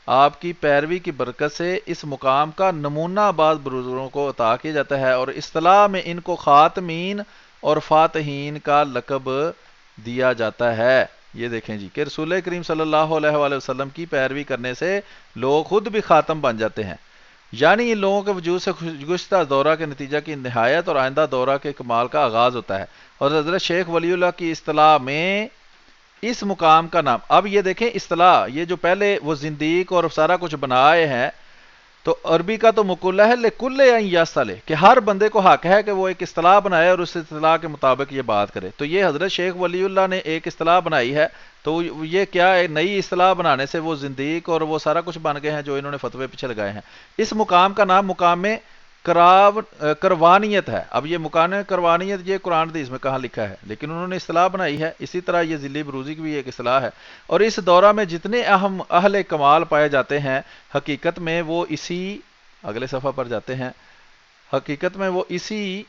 آپ کی پیروی کی برکت سے اس مقام کا نمونہ بعض بزرگوں کو عطا کیا جاتا ہے، اور اصطلاح میں ان کو خاتمین اور فاتحین کا لقب دیا جاتا ہے۔ یہ دیکھیں جی کہ رسول کریم صلی اللہ علیہ وآلہ وسلم کی پیروی کرنے سے لوگ خود بھی خاتم بن جاتے ہیں، یعنی ان لوگوں کے وجود سے گزشتہ دورہ کے نتیجہ کی نہایت اور آئندہ دورہ کے کمال کا آغاز ہوتا ہے، اور حضرت شیخ ولی اللہ کی اصطلاح میں اس مقام کا نام، اب یہ دیکھیں اصطلاح، یہ جو پہلے وہ زندیق اور سارا کچھ بنائے ہیں، تو عربی کا تو مقولہ ہے لکل ان یستلح، کہ ہر بندے کو حق ہے کہ وہ ایک اصطلاح بنائے اور اس اصطلاح کے مطابق یہ بات کرے۔ تو یہ حضرت شیخ ولی اللہ نے ایک اصطلاح بنائی ہے، تو یہ کیا ہے، نئی اصطلاح بنانے سے وہ زندیق اور وہ سارا کچھ بن گئے ہیں جو انہوں نے فتوے پیچھے لگائے ہیں۔ اس مقام کا نام مقام کروانیت ہے۔ اب یہ مقام کروانیت یہ قرآن حدیث میں کہاں لکھا ہے، لیکن انہوں نے اصطلاح بنائی ہے۔ اسی طرح یہ ذلی بروزی کی بھی ایک اصطلاح ہے، اور اس دورہ میں جتنے اہم اہل کمال پائے جاتے ہیں حقیقت میں وہ اسی، اگلے صفحہ پر جاتے ہیں، حقیقت میں وہ اسی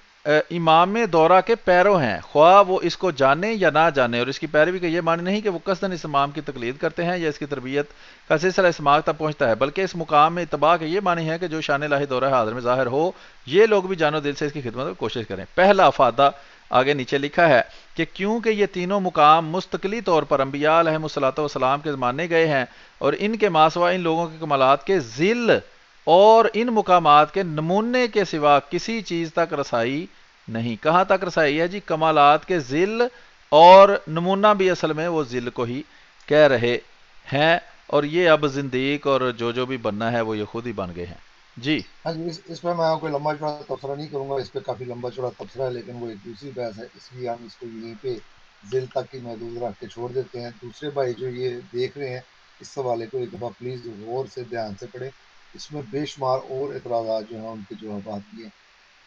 امام دورہ کے پیرو ہیں، خواہ وہ اس کو جانے یا نہ جانے، اور اس کی پیروی کا یہ معنی نہیں کہ وہ قصداً اس امام کی تقلید کرتے ہیں یا اس کی تربیت کا سلسلہ اسماعت تک پہنچتا ہے، بلکہ اس مقام میں اتباع کا یہ معنی ہے کہ جو شان الہی دورہ حاضر میں ظاہر ہو یہ لوگ بھی جان و دل سے اس کی خدمت میں کوشش کریں۔ پہلا افادہ آگے نیچے لکھا ہے کہ کیونکہ یہ تینوں مقام مستقلی طور پر انبیاء علیہ الصلوۃ والسلام کے مانے گئے ہیں اور ان کے ماسوا ان لوگوں کے کمالات کے ذل اور ان مقامات کے نمونے کے سوا کسی چیز تک رسائی نہیں۔ کہاں تک رسائی ہے جی؟ کمالات کے ذل، اور نمونہ بھی اصل میں وہ ذل کو ہی کہہ رہے ہیں، اور یہ اب زندیق اور جو بھی بننا ہے وہ یہ خود ہی بن گئے ہیں جی۔
ہاں جی، اس پہ میں کوئی لمبا چوڑا تبصرہ نہیں کروں گا، اس پہ کافی لمبا چوڑا تبصرہ ہے، لیکن وہ ایک دوسری بحث ہے، اس لیے ہم اس کو یہیں پہ ذیل تک ہی محدود رکھ کے چھوڑ دیتے ہیں۔ دوسرے بھائی جو یہ دیکھ رہے ہیں اس حوالے کو ایک دفعہ پلیز غور سے دھیان سے پڑھیں، اس میں بے شمار اور اعتراضات جو ہیں ان کے جوابات دیے ہیں۔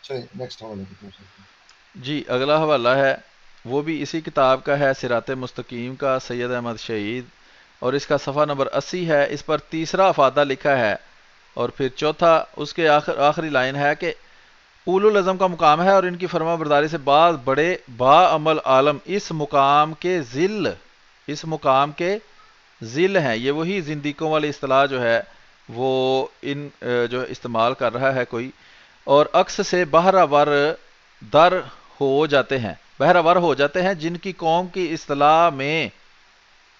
چلیں نیکسٹ حوالے پہ پہنچ سکتے ہیں
جی اگلا حوالہ ہے وہ بھی اسی کتاب کا ہے، صراط مستقیم کا، سید احمد شہید، اور اس کا صفحہ نمبر 80 ہے۔ اس پر تیسرا افادہ لکھا ہے، اور پھر چوتھا اس کے آخری لائن ہے کہ اولو العزم کا مقام ہے اور ان کی فرما برداری سے بعض بڑے باعمل عالم اس مقام کے ذل ہیں۔ یہ وہی زندیقوں والی اصطلاح جو ہے وہ ان جو استعمال کر رہا ہے کوئی، اور عکس سے بہرہ ور در ہو جاتے ہیں جن کی قوم کی اصطلاح میں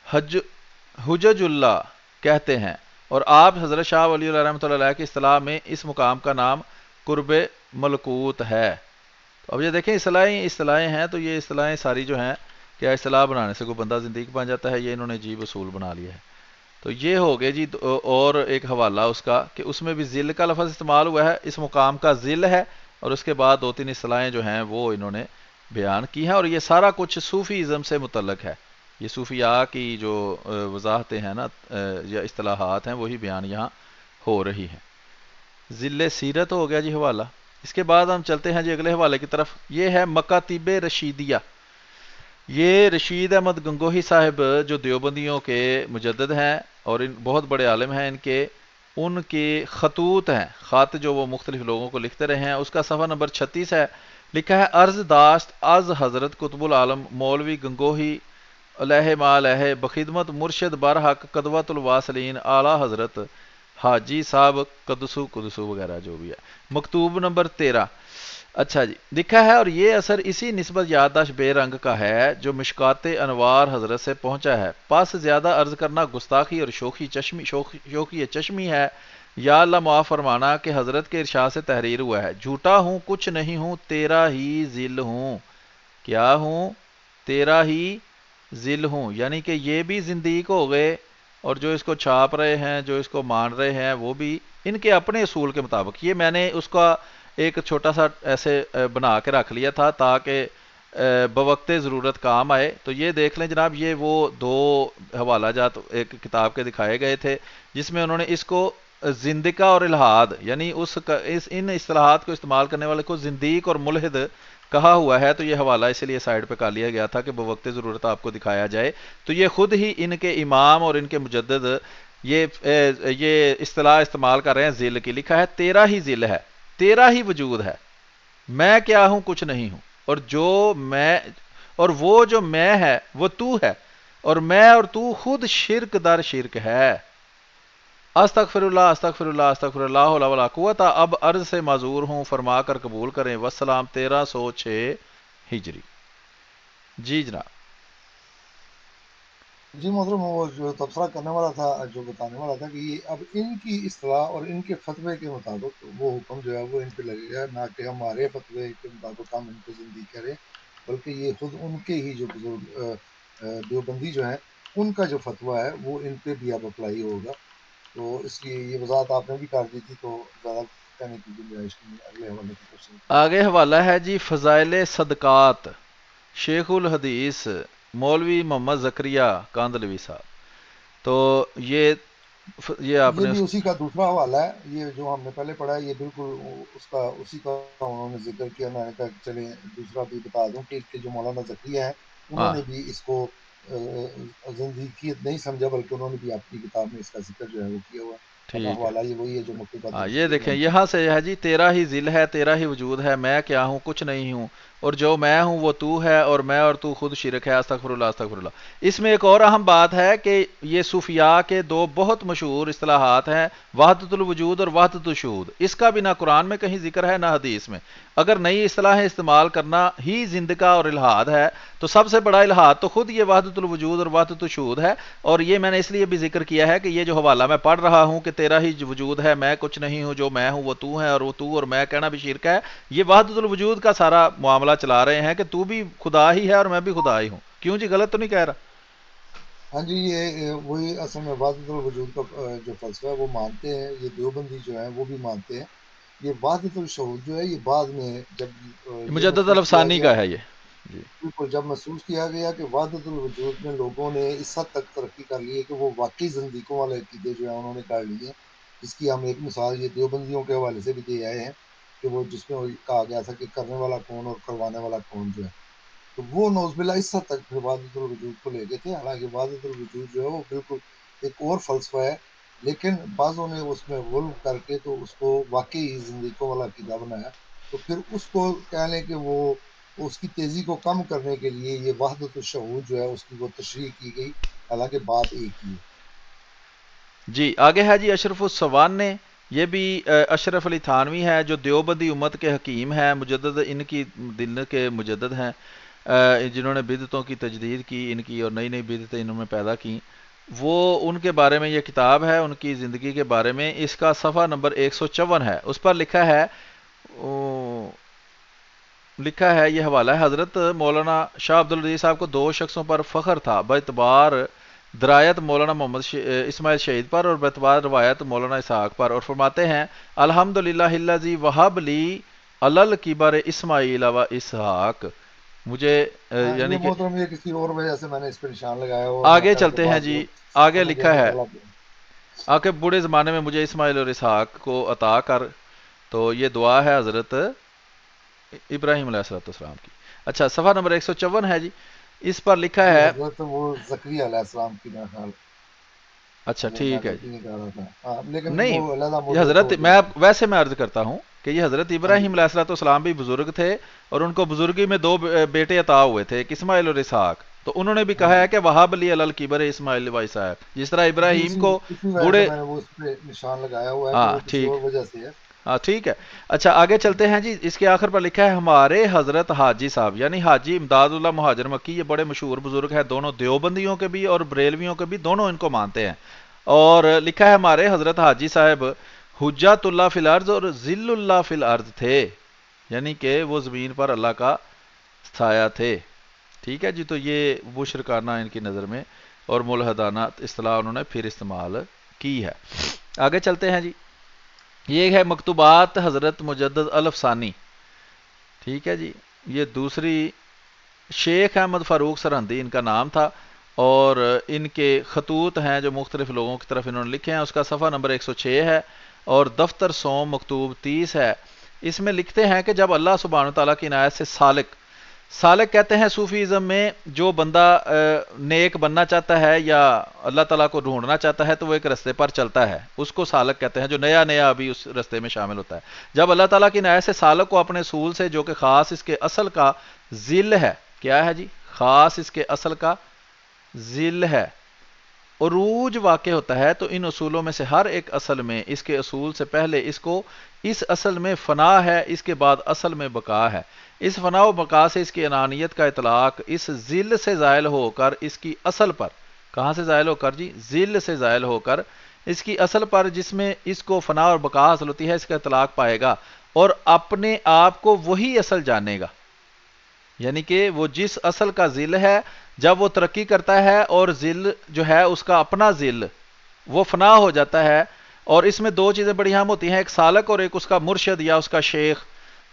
حجج اللہ کہتے ہیں، اور آپ حضرت شاہ ولی اللہ رحمۃ اللہ علیہ کی اصطلاح میں اس مقام کا نام قرب ملکوت ہے۔ تو اب یہ دیکھیں اصطلاحیں ہیں، تو یہ اصطلاحیں ساری جو ہیں کیا اصطلاح بنانے سے کوئی بندہ زندگی بن جاتا ہے، یہ انہوں نے عجیب اصول بنا لیا ہے۔ تو یہ ہو گئے جی اور ایک حوالہ اس کا کہ اس میں بھی ذل کا لفظ استعمال ہوا ہے، اس مقام کا ذل ہے، اور اس کے بعد 2-3 اصطلاحیں جو ہیں وہ انہوں نے بیان کی ہیں، اور یہ سارا کچھ صوفی ازم سے متعلق ہے۔ یہ صوفیاء کی جو وضاحتیں ہیں نا یا اصطلاحات ہیں وہی بیان یہاں ہو رہی ہیں۔ ذل سیرت ہو گیا جی حوالہ۔ اس کے بعد ہم چلتے ہیں جی اگلے حوالے کی طرف، یہ ہے مکاتیب رشیدیہ۔ یہ رشید احمد گنگوہی صاحب جو دیوبندیوں کے مجدد ہیں اور بہت بڑے عالم ہیں، ان کے خطوط ہیں، خط جو وہ مختلف لوگوں کو لکھتے رہے ہیں۔ اس کا صفحہ نمبر 36 ہے، لکھا ہے عرض داشت از حضرت قطب العالم مولوی گنگوہی علیہ ما علیہ بخدمت مرشد برحق قدوۃ الواصلین اعلیٰ حضرت حاجی صاحب قدسو وغیرہ جو بھی ہے، مکتوب نمبر 13۔ اچھا جی، لکھا ہے اور یہ اثر اسی نسبت یادداشت بے رنگ کا ہے جو مشکات انوار حضرت سے پہنچا ہے، پس زیادہ عرض کرنا گستاخی اور شوخی چشمی ہے۔ یا اللہ معاف فرمانا کہ حضرت کے ارشاد سے تحریر ہوا ہے، جھوٹا ہوں کچھ نہیں ہوں تیرا ہی ذل ہوں، کیا ہوں؟ تیرا ہی ذل ہوں، یعنی کہ یہ بھی زندیق ہو گئے اور جو اس کو چھاپ رہے ہیں، جو اس کو مان رہے ہیں، وہ بھی ان کے اپنے اصول کے مطابق۔ یہ میں نے اس کا ایک چھوٹا سا ایسے بنا کے رکھ لیا تھا تاکہ بوقت ضرورت کام آئے۔ تو یہ دیکھ لیں جناب، یہ وہ دو حوالہ جات ایک کتاب کے دکھائے گئے تھے جس میں انہوں نے اس کو زندقہ اور الہاد، یعنی ان اصطلاحات کو استعمال کرنے والے کو زندیق اور ملحد کہا ہوا ہے۔ تو یہ حوالہ اسی لیے سائڈ پہ کر لیا گیا تھا کہ بوقت ضرورت آپ کو دکھایا جائے۔ تو یہ خود ہی ان کے امام اور ان کے مجدد یہ اصطلاح استعمال کر رہے ہیں ذل کی۔ لکھا ہے تیرا ہی ذل ہے، تیرا ہی وجود ہے، میں کیا ہوں کچھ نہیں ہوں، اور جو میں اور وہ جو میں ہے وہ تو ہے، اور میں اور تو خود شرک در شرک ہے۔ استغفر اللہ استغفر اللہ استغفر اللہ لا حول ولا قوت۔ اب عرض سے معذور ہوں، فرما کر قبول کریں۔ وسلام 1306 ہجری۔ جی جناب۔
جی محترم، وہ جو تبصرہ کرنے والا تھا، جو بتانے والا تھا کہ یہ اب ان کی اصطلاح اور ان کے فتوے کے مطابق وہ حکم جو ہے وہ ان پہ لگے گا، نہ کہ ہمارے فتوے کے مطابق ہم ان کو زندگی کریں، بلکہ یہ خود ان کے ہی جو بزرگ دیوبندی جو ہیں ان کا جو فتویٰ ہے وہ ان پہ بھی اب اپلائی ہوگا۔ تو اس کی یہ وضاحت آپ نے بھی کر دی تھی، تو زیادہ کہنے کی گنجائش نہیں ہے، اگلے حوالے کی طرف سے۔
آگے حوالہ ہے جی فضائل صدقات، شیخ الحدیث مولوی محمد زکریا کاندلوی صاحب۔ تو یہ آپ
یہ
نے
بھی
اس
اسی کا دوسرا حوالہ ہے، یہ جو ہم نے پہلے پڑھا ہے یہ بالکل اسی کا انہوں نے ذکر کیا۔ میں نے کہا کہ چلیں دوسرا بھی بتا دوں کہ جو مولانا زکریا ہیں انہوں
ہاں
نے بھی اس کو زندگیت نہیں سمجھا، بلکہ انہوں نے بھی اپنی کتاب میں اس کا ذکر جو ہے وہ کیا ہوا ہے، ورنہ
ٹھیک ہے۔
حوالہ یہ وہی ہے جو مکتوبہ
ہاں یہ
تفسیر
دیکھیں
میں
یہاں سے ہے جی، تیرا ہی ذل ہے، تیرا ہی وجود ہے، میں کیا ہوں کچھ نہیں ہوں، اور جو میں ہوں وہ تو ہے، اور میں اور تو خود شرک ہے۔ استغفر اللہ استغفر اللہ۔ اس میں ایک اور اہم بات ہے کہ یہ صوفیاء کے دو بہت مشہور اصطلاحات ہیں، وحدت الوجود اور وحدت الشہود۔ اس کا بھی نہ قرآن میں کہیں ذکر ہے نہ حدیث میں۔ اگر نئی اصطلاحیں استعمال کرنا ہی زندگی اور الہاد ہے تو سب سے بڑا الہاد تو خود یہ وحدت الوجود اور وحدت الشہود ہے۔ اور یہ میں نے اس لیے بھی ذکر کیا ہے کہ یہ جو حوالہ میں پڑھ رہا ہوں کہ تیرا ہی وجود ہے، میں کچھ نہیں ہوں، جو میں ہوں وہ تو ہے، اور وہ تو اور میں کہنا بھی شرک ہے، یہ وحدت الوجود کا سارا معاملہ چلا رہے ہیں کہ تو بھی خدا ہی ہے اور میں بھی خدا ہی ہوں۔ کیوں جی، غلط تو نہیں کہہ رہا؟
ہاں جی، یہ وہی اصل میں وحدت الوجود کا جو فلسفہ ہے وہ مانتے ہیں، یہ دیوبندی جو ہیں وہ بھی مانتے ہیں۔ یہ وحدت الشہود جو ہے یہ بعد میں جب یہ
مجدد
محسوس کیا
الافسانی
گیا،
کا ہے یہ جی۔
بالکل جب محسوس کیا گیا کہ وحدت الوجود میں لوگوں نے اس حد تک ترقی کر لی ہے کہ وہ واقعی زندگیوں والے عقیدے جو ہیں انہوں نے کر لیے ہیں، جس کی ہم ایک مثال یہ دیوبندیوں کے حوالے سے بھی دے آئے ہیں کہ وہ جس میں کہا گیا تھا کہ کرنے والا کون اور کروانے والا کون جو ہے، تو وہ نوز باللہ اس حد تک پھر وحدت الوجود کو لے گئے تھے۔ حالانکہ وحدت الوجود جو ہے وہ بالکل ایک اور فلسفہ ہے، لیکن بعضوں نے اس میں غلو کر کے تو اس کو واقعی زندگیوں والا عقیدہ بنایا، تو پھر اس کو کہہ لیں کہ وہ اس کی تیزی کو کم کرنے کے لیے یہ وحدت الشہود جو ہے اس کی وہ تشریح کی گئی، حالانکہ بات ایک ہی ہے۔
جی آگے ہے جی اشرف السوان نے، یہ بھی اشرف علی تھانوی ہے جو دیوبندی امت کے حکیم ہیں، مجدد ان کی دل کے مجدد ہیں، جنہوں نے بدعتوں کی تجدید کی ان کی، اور نئی نئی بدعتیں انہوں نے پیدا کی۔ وہ ان کے بارے میں یہ کتاب ہے ان کی زندگی کے بارے میں، اس کا صفحہ نمبر 154 ہے، اس پر لکھا ہے یہ حوالہ ہے حضرت مولانا شاہ عبد العزیز صاحب کو دو شخصوں پر فخر تھا، باعتبار درایت مولانا محمد اسماعیل شہید پر اور باعتبار روایت مولانا اسحاق پر، اور فرماتے ہیں الحمدللہ الذی وہب لی علل کبر اسماعیل و اسحاق۔ مجھے
ہاں یہ
یعنی کہ
محترم یہ کسی اور وجہ سے میں نے اس پہ نشان لگایا ہوا، میں
آگے
کہا کہ
چلتے ہیں
بعض
جی،
لوگ
آگے
سمجھیں
لکھا
کہ
ہے
غلط ہے۔
آ کے بوڑھے زمانے میں مجھے اسماعیل اور اسحاق کو عطا کر۔ تو یہ دعا ہے حضرت ابراہیم علیہ السلام کی۔ اچھا صفحہ نمبر 154 ہے جی، اس پر لکھا
جی
ہے
حضرت وہ زکریا علیہ السلام کی میرا خیال،
اچھا
میں
ٹھیک ہے جی،
غلطی نہیں کر رہا تھا، ہاں لیکن وہ
نہیں
علیحدہ
یہ
موضوع
حضرت
ہو
میں
جائے گا۔
ویسے میں عرض کرتا ہوں کہ یہ حضرت
ہاں جی،
ابراہیم علیہ السلام بھی بزرگ تھے، اور ان کو بزرگی میں دو بیٹے عطا ہوئے تھے، ایک اسماعیل اور اسحاق۔ تو انہوں نے بھی
ہاں
کہا
جی،
ہے کہ وہاب لی علی الکبر اسماعیل و اسحاق، جس طرح
جی
ابراہیم کو
اسی وجہ سے
بوڑھے
میں نے وہ اس پہ نشان لگایا ہوا ہے کہ
ہاں
وہ کسی
ٹھیک،
اور وجہ سے ہے۔
ہاں ٹھیک ہے. اچھا آگے چلتے ہیں جی. اس کے آخر پر لکھا ہے ہمارے حضرت حاجی صاحب، یعنی حاجی امداد اللہ مہاجر مکی، یہ بڑے مشہور بزرگ ہیں، دونوں دیوبندیوں کے بھی اور بریلویوں کے بھی، دونوں ان کو مانتے ہیں. اور لکھا ہے ہمارے حضرت حاجی صاحب حجت اللہ فی الارض اور ذل اللہ فی الارض تھے، یعنی کہ وہ زمین پر اللہ کا سایہ تھے. ٹھیک ہے جی. تو یہ مشرکانہ ان کی نظر میں اور ملحدانہ اصطلاح انہوں نے پھر استعمال کی ہے. آگے چلتے ہیں جی. یہ ہے مکتوبات حضرت مجدد الفسانی. ٹھیک ہے جی. یہ دوسری شیخ احمد فاروق سرہندی ان کا نام تھا، اور ان کے خطوط ہیں جو مختلف لوگوں کی طرف انہوں نے لکھے ہیں. اس کا صفحہ نمبر 106 ہے اور دفتر سوم مکتوب 30 ہے. اس میں لکھتے ہیں کہ جب اللہ سبحانہ تعالیٰ کی عنایت سے سالک، سالک کہتے ہیں صوفیزم میں جو بندہ نیک بننا چاہتا ہے یا اللہ تعالیٰ کو ڈھونڈنا چاہتا ہے تو وہ ایک رستے پر چلتا ہے، اس کو سالک کہتے ہیں، جو نیا نیا ابھی اس رستے میں شامل ہوتا ہے. جب اللہ تعالیٰ کی عنایت سے سالک کو اپنے اصول سے جو کہ خاص اس کے اصل کا ذل ہے، کیا ہے جی؟ خاص اس کے اصل کا ذل ہے، عروج واقع ہوتا ہے، تو ان اصولوں میں سے ہر ایک اصل میں اس کے اصول سے پہلے اس کو اس اصل میں فنا ہے، اس کے بعد اصل میں بقا ہے. اس فنا و بقا سے اس کی انانیت کا اطلاق اس ذل سے زائل ہو کر اس کی اصل پر، کہاں سے زائل ہو کر جی؟ ذل سے زائل ہو کر اس کی اصل پر جس میں اس کو فنا اور بقا حاصل ہوتی ہے، اس کا اطلاق پائے گا اور اپنے آپ کو وہی اصل جانے گا. یعنی کہ وہ جس اصل کا ذل ہے، جب وہ ترقی کرتا ہے اور ذل جو ہے اس کا اپنا ذل وہ فنا ہو جاتا ہے. اور اس میں دو چیزیں بڑی اہم ہوتی ہیں، ایک سالک اور ایک اس کا مرشد یا اس کا شیخ.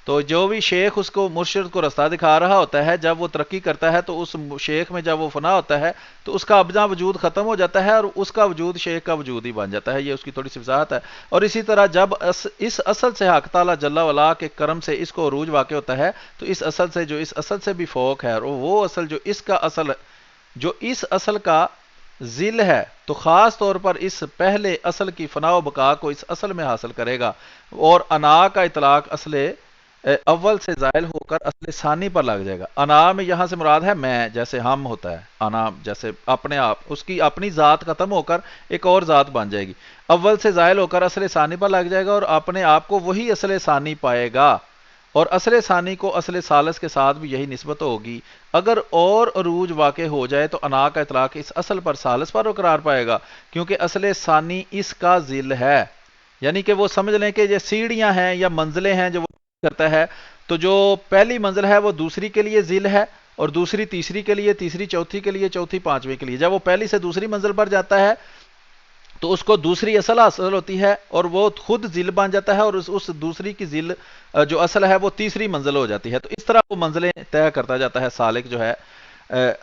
تو جو بھی شیخ اس کو مرشد کو رستہ دکھا رہا ہوتا ہے، جب وہ ترقی کرتا ہے تو اس شیخ میں جب وہ فنا ہوتا ہے تو اس کا اپنا وجود ختم ہو جاتا ہے اور اس کا وجود شیخ کا وجود ہی بن جاتا ہے. یہ اس کی تھوڑی سی وضاحت ہے. اور اسی طرح جب اس اصل سے حق تعالیٰ جل وعلا کے کرم سے اس کو عروج واقع ہوتا ہے تو اس اصل سے جو اس اصل سے بھی فوق ہے، اور وہ اصل جو اس کا اصل جو اس اصل کا ذل ہے، تو خاص طور پر اس پہلے اصل کی فنا و بقا کو اس اصل میں حاصل کرے گا. اور انا کا اطلاق اصل اول سے زائل ہو کر اصل ثانی پر لگ جائے گا. انا میں یہاں سے مراد ہے میں، جیسے ہم ہوتا ہے انا، جیسے اپنے آپ، اس کی اپنی ذات ختم ہو کر ایک اور ذات بن جائے گی. اول سے زائل ہو کر اصل ثانی پر لگ جائے گا اور اپنے آپ کو وہی اصل ثانی پائے گا. اور اصل ثانی کو اصل ثالث کے ساتھ بھی یہی نسبت ہوگی. اگر اور عروج واقع ہو جائے تو انا کا اطلاق اس اصل پر ثالث پر قرار پائے گا، کیونکہ اصل ثانی اس کا ذل ہے. یعنی کہ وہ سمجھ لیں کہ یہ سیڑھیاں ہیں یا منزلیں ہیں جو وہ کرتا ہے. تو جو پہلی منزل ہے وہ دوسری کے لیے ذل ہے، اور دوسری تیسری کے لیے، تیسری چوتھی کے لیے، چوتھی پانچویں کے لیے. جب وہ پہلی سے دوسری منزل پر جاتا ہے تو اس کو دوسری اصل حاصل ہوتی ہے اور وہ خود ذل بن جاتا ہے، اور اس دوسری کی ذل جو اصل ہے وہ تیسری منزل ہو جاتی ہے. تو اس طرح وہ منزلیں طے کرتا جاتا ہے سالک جو ہے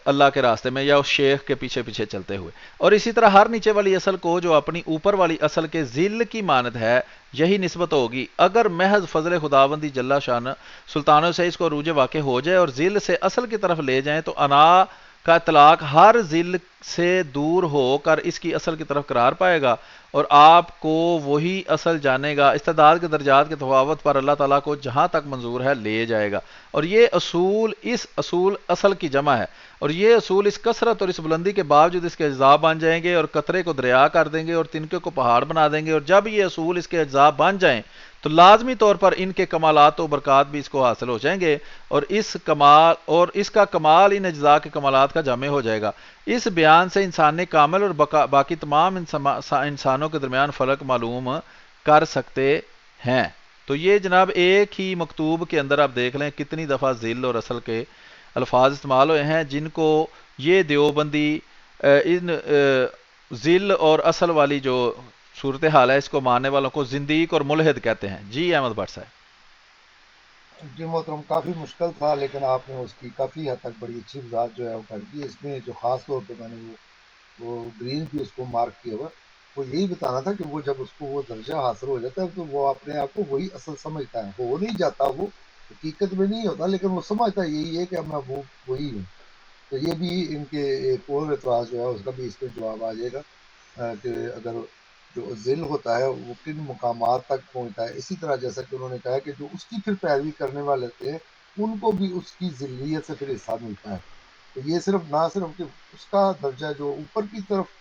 اللہ کے راستے میں یا اس شیخ کے پیچھے پیچھے چلتے ہوئے. اور اسی طرح ہر نیچے والی اصل کو جو اپنی اوپر والی اصل کے ذل کی مانند ہے یہی نسبت ہوگی. اگر محض فضل خداوندی جل شان سلطانوں سے اس کو عروج واقع ہو جائے اور ذل سے اصل کی طرف لے جائیں تو انا کا اطلاق ہر ذل سے دور ہو کر اس کی اصل کی طرف قرار پائے گا اور آپ کو وہی اصل جانے گا. استعداد کے درجات کے تفاوت پر اللہ تعالیٰ کو جہاں تک منظور ہے لے جائے گا. اور یہ اصول اس اصول اصل کی جمع ہے، اور یہ اصول اس کثرت اور اس بلندی کے باوجود اس کے اجزاء بن جائیں گے اور قطرے کو دریا کر دیں گے اور تنکے کو پہاڑ بنا دیں گے. اور جب یہ اصول اس کے اجزاء بن جائیں تو لازمی طور پر ان کے کمالات و برکات بھی اس کو حاصل ہو جائیں گے، اور اس کا کمال ان اجزاء کے کمالات کا جامع ہو جائے گا. اس بیان سے انسان کامل اور باقی تمام انسانوں کے درمیان فرق معلوم کر سکتے ہیں. تو یہ جناب ایک ہی مکتوب کے اندر آپ دیکھ لیں کتنی دفعہ ذل اور اصل کے الفاظ استعمال ہوئے ہیں، جن کو یہ دیوبندی ان ذل اور اصل والی جو صورتحال ہے اس کو ماننے والوں کو زندیق اور ملحد کہتے ہیں. جی احمد بٹ صاحب.
جی محترم، کافی مشکل تھا لیکن آپ نے اس کی کافی حد تک بڑی اچھی وضاحت جو ہے وہ کر دی. اس میں جو خاص طور پہ میں نے وہ گرین بھی اس کو مارک کیا ہوا، وہ یہی بتانا تھا کہ وہ جب اس کو وہ درجہ حاصل ہو جاتا ہے تو وہ اپنے آپ کو وہی اصل سمجھتا ہے. ہو نہیں جاتا، وہ حقیقت میں نہیں ہوتا، لیکن وہ سمجھتا ہے یہی ہے کہ میں وہ وہی ہوں. تو یہ بھی ان کے ایک اور اعتراض جو ہے اس کا بھی اس پہ جواب آ جائے گا کہ اگر جو ذل ہوتا ہے وہ کن مقامات تک پہنچتا ہے. اسی طرح جیسا کہ انہوں نے کہا کہ جو اس کی پھر پیروی کرنے والے تھے ان کو بھی اس کی ذلیت سے پھر حصہ ملتا ہے. تو یہ صرف نہ صرف کہ اس کا درجہ جو اوپر کی طرف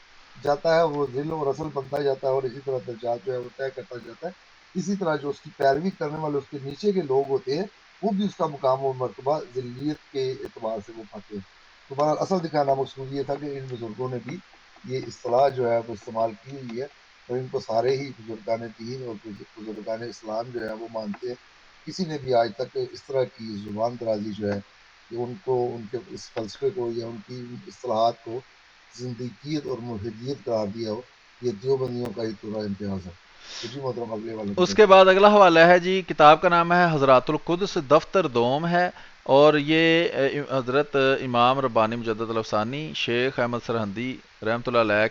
جاتا ہے وہ ذل اور اصل بنتا جاتا ہے، اور اسی طرح درجات جو ہے وہ طے کرتا جاتا ہے. اسی طرح جو اس کی پیروی کرنے والے اس کے نیچے کے لوگ ہوتے ہیں وہ بھی اس کا مقام و مرتبہ ذلیت کے اعتبار سے وہ پاتے ہیں. تو بہرحال اصل دکھانا مقصود یہ تھا کہ ان بزرگوں نے بھی یہ اصطلاح جو ہے وہ استعمال کی ہوئی ہے، اور ان کو سارے ہی بزرگان دین اور بزرگان اسلام جو ہے وہ مانتے ہیں. کسی نے بھی آج تک اس طرح کی زبان درازی جو ہے کہ ان کو ان کے اس فلسفے کو یا ان کی اصطلاحات کو زندگیت اور ملحدیت قرار دیا ہو، یہ دیوبندیوں کا ہی پورا امتیاز ہے. تو جی محترم اگلے والے کی
اس
طرف
کے
سے.
بعد اگلا حوالہ ہے جی، کتاب کا نام ہے حضرات القدس دفتر دوم ہے، اور یہ حضرت امام ربانی مجدد الافسانی شیخ احمد سرہندی رحمۃ اللہ علیہ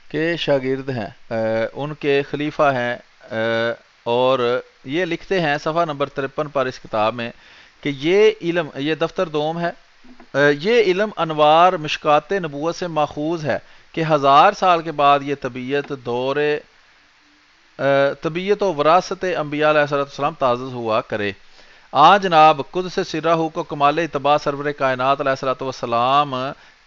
کے شاگرد ہیں، ان کے خلیفہ ہیں، اور یہ لکھتے ہیں صفحہ نمبر 53 پر اس کتاب میں کہ یہ علم، یہ دفتر دوم ہے، یہ علم انوار مشکات نبوت سے ماخوذ ہے کہ 1000 سال کے بعد یہ طبیعت و وراثت انبیاء علیہ السلام تازہ ہوا کرے. جناب قدس سرہ کو کمال اتباع سرور کائنات علیہ السلام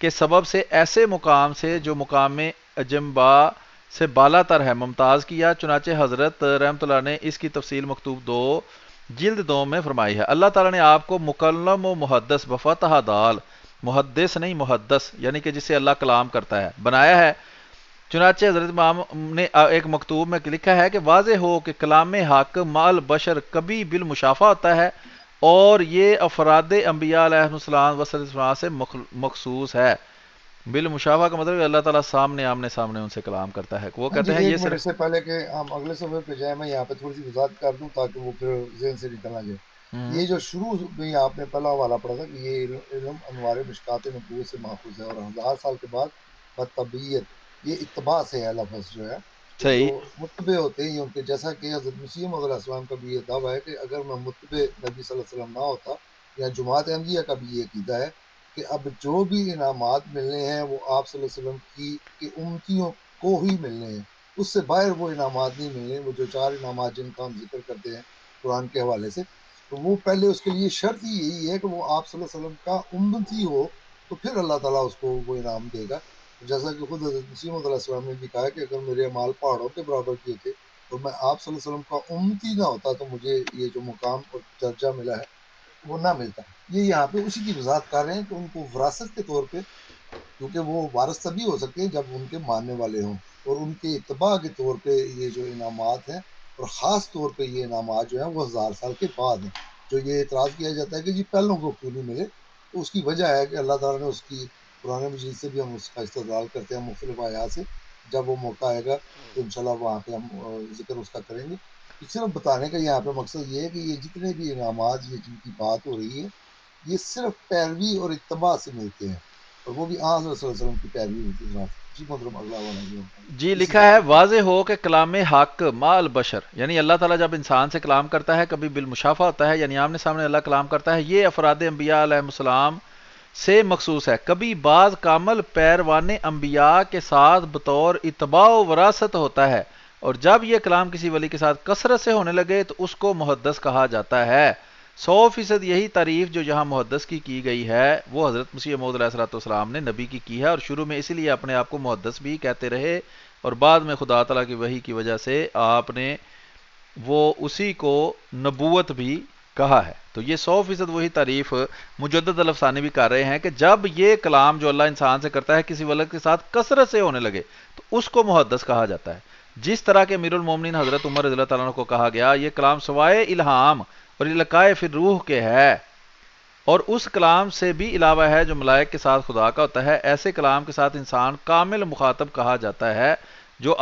کے سبب سے ایسے مقام سے جو مقام اجمبا سے بالا تر ہے ممتاز کیا. چنانچہ حضرت رحمۃ اللہ نے اس کی تفصیل مکتوب 2 جلد 2 میں فرمائی ہے. اللہ تعالیٰ نے آپ کو مکلم و محدث بفتح دال، محدث نہیں محدث، یعنی کہ جسے اللہ کلام کرتا ہے، بنایا ہے. چنانچہ حضرت امام نے ایک مکتوب میں لکھا ہے کہ واضح ہو کہ کلام حق مال بشر کبھی بالمشافہ ہوتا ہے، اور یہ افراد انبیاء علیہ السلام وسلم سے مخصوص ہے. بالمشافہ کا مطلب ہے اللہ تعالیٰ آمنے سامنے ان سے کلام کرتا ہے. وہ
ہاں جی،
کہتے ہیں
ایک
یہ
منٹ
صرف
اس سے پہلے کہ ہم اگلے صفحے پہ جائیں میں یہاں پہ تھوڑی سی وضاحت کر دوں تاکہ وہ پھر ذہن سے نکل نہ جائے. یہ جو شروع میں آپ نے پہلا حوالہ پڑھا تھا کہ یہ علم انوار مشکات نبوت سے ماخوذ ہے، اور 1000 سال کے بعد بطبیعت، یہ اتباع سے ہے لفظ جو ہے کہ جو
صحیح.
متبع ہوتے ہیں ان کے، جیسا کہ حضرت مسیح علیہ السلام کا بھی یہ دعویٰ ہے کہ اگر میں متبع نبی صلی اللہ علیہ وسلم نہ ہوتا، یا جماعت احمدیہ کا بھی یہ عقیدہ ہے کہ اب جو بھی انعامات ملنے ہیں وہ آپ صلی اللہ علیہ وسلم کی امتیوں کو ہی ملنے ہیں، اس سے باہر وہ انعامات نہیں ملنے. وہ جو 4 انعامات جن کا ہم ذکر کرتے ہیں قرآن کے حوالے سے، تو وہ پہلے اس کے لیے شرط ہی یہی ہے کہ وہ آپ صلی اللہ علیہ وسلم کا امتی ہو، تو پھر اللہ تعالیٰ اس کو وہ انعام دے گا. جیسا کہ خود حضرت مسیح علیہ السلام نے بھی کہا کہ اگر میرے اعمال پہاڑوں کے برابر کی ہوتے اور میں آپ صلی اللہ علیہ وسلم کا امتی نہ ہوتا تو مجھے یہ جو مقام اور درجہ ملا ہے وہ نہ ملتا. یہ یہاں پہ اسی کی وضاحت کر رہے ہیں کہ ان کو وراثت کے طور پہ، کیونکہ وہ وارث تبھی ہو سکتے ہیں جب ان کے ماننے والے ہوں، اور ان کے اتباع کے طور پہ یہ جو انعامات ہیں، اور خاص طور پہ یہ انعامات جو ہیں وہ 1000 سال کے بعد ہیں. جو یہ اعتراض کیا جاتا ہے کہ جی پہلوں کو کیوں نہیں ملے، تو اس کی وجہ ہے کہ اللہ تعالیٰ نے اس کی، قرآن مجید سے بھی ہم اس کا استدلال کرتے ہیں مختلف آیات سے، جب وہ موقع آئے گا تو انشاءاللہ وہاں پہ ہم ذکر اس کا کریں گے. تو صرف بتانے کا یہاں پہ مقصد یہ ہے کہ یہ جتنے بھی انعامات یہ جن کی بات ہو رہی ہے یہ صرف پیروی اور اتباع سے ملتے ہیں، اور وہ بھی آن صلی اللہ علیہ وسلم کی پیروی ہوتی ہے. جی محترم اگلا والا جو
جی
اسی
لکھا
سے
ہے
پڑھتے ہیں.
واضح ہو کہ کلام حق مال بشر، یعنی اللہ تعالیٰ جب انسان سے کلام کرتا ہے کبھی بالمشافہ ہوتا ہے، یعنی آمنے سامنے اللہ کلام کرتا ہے، یہ افراد انبیاء علیہ السلام سے مخصوص ہے. کبھی بعض کامل پیروان انبیاء کے ساتھ بطور اتباع و وراثت ہوتا ہے، اور جب یہ کلام کسی ولی کے ساتھ کثرت سے ہونے لگے تو اس کو محدث کہا جاتا ہے. 100% یہی تعریف جو یہاں محدث کی گئی ہے وہ حضرت مسیح موعود علیہ السلام نے نبی کی ہے، اور شروع میں اسی لیے اپنے آپ کو محدث بھی کہتے رہے، اور بعد میں خدا تعالیٰ کی وحی کی وجہ سے آپ نے وہ اسی کو نبوت بھی کہا ہے. تو یہ 100% وہی تعریف مجدد الافسانی بھی کر رہے ہیں کہ جب یہ کلام جو اللہ انسان سے کرتا ہے کسی ولد کے ساتھ کثرت سے ہونے لگے تو اس کو محدث کہا جاتا ہے. جس طرح کے امیر المومنین حضرت عمر رضی اللہ تعالیٰ عنہ کو کہا گیا یہ کلام سوائے الہام اور القائے فی روح کے ہے، اور اس کلام سے بھی علاوہ ہے جو ملائک کے ساتھ خدا کا ہوتا ہے. ایسے کلام کے ساتھ انسان کامل مخاطب کہا جاتا ہے جو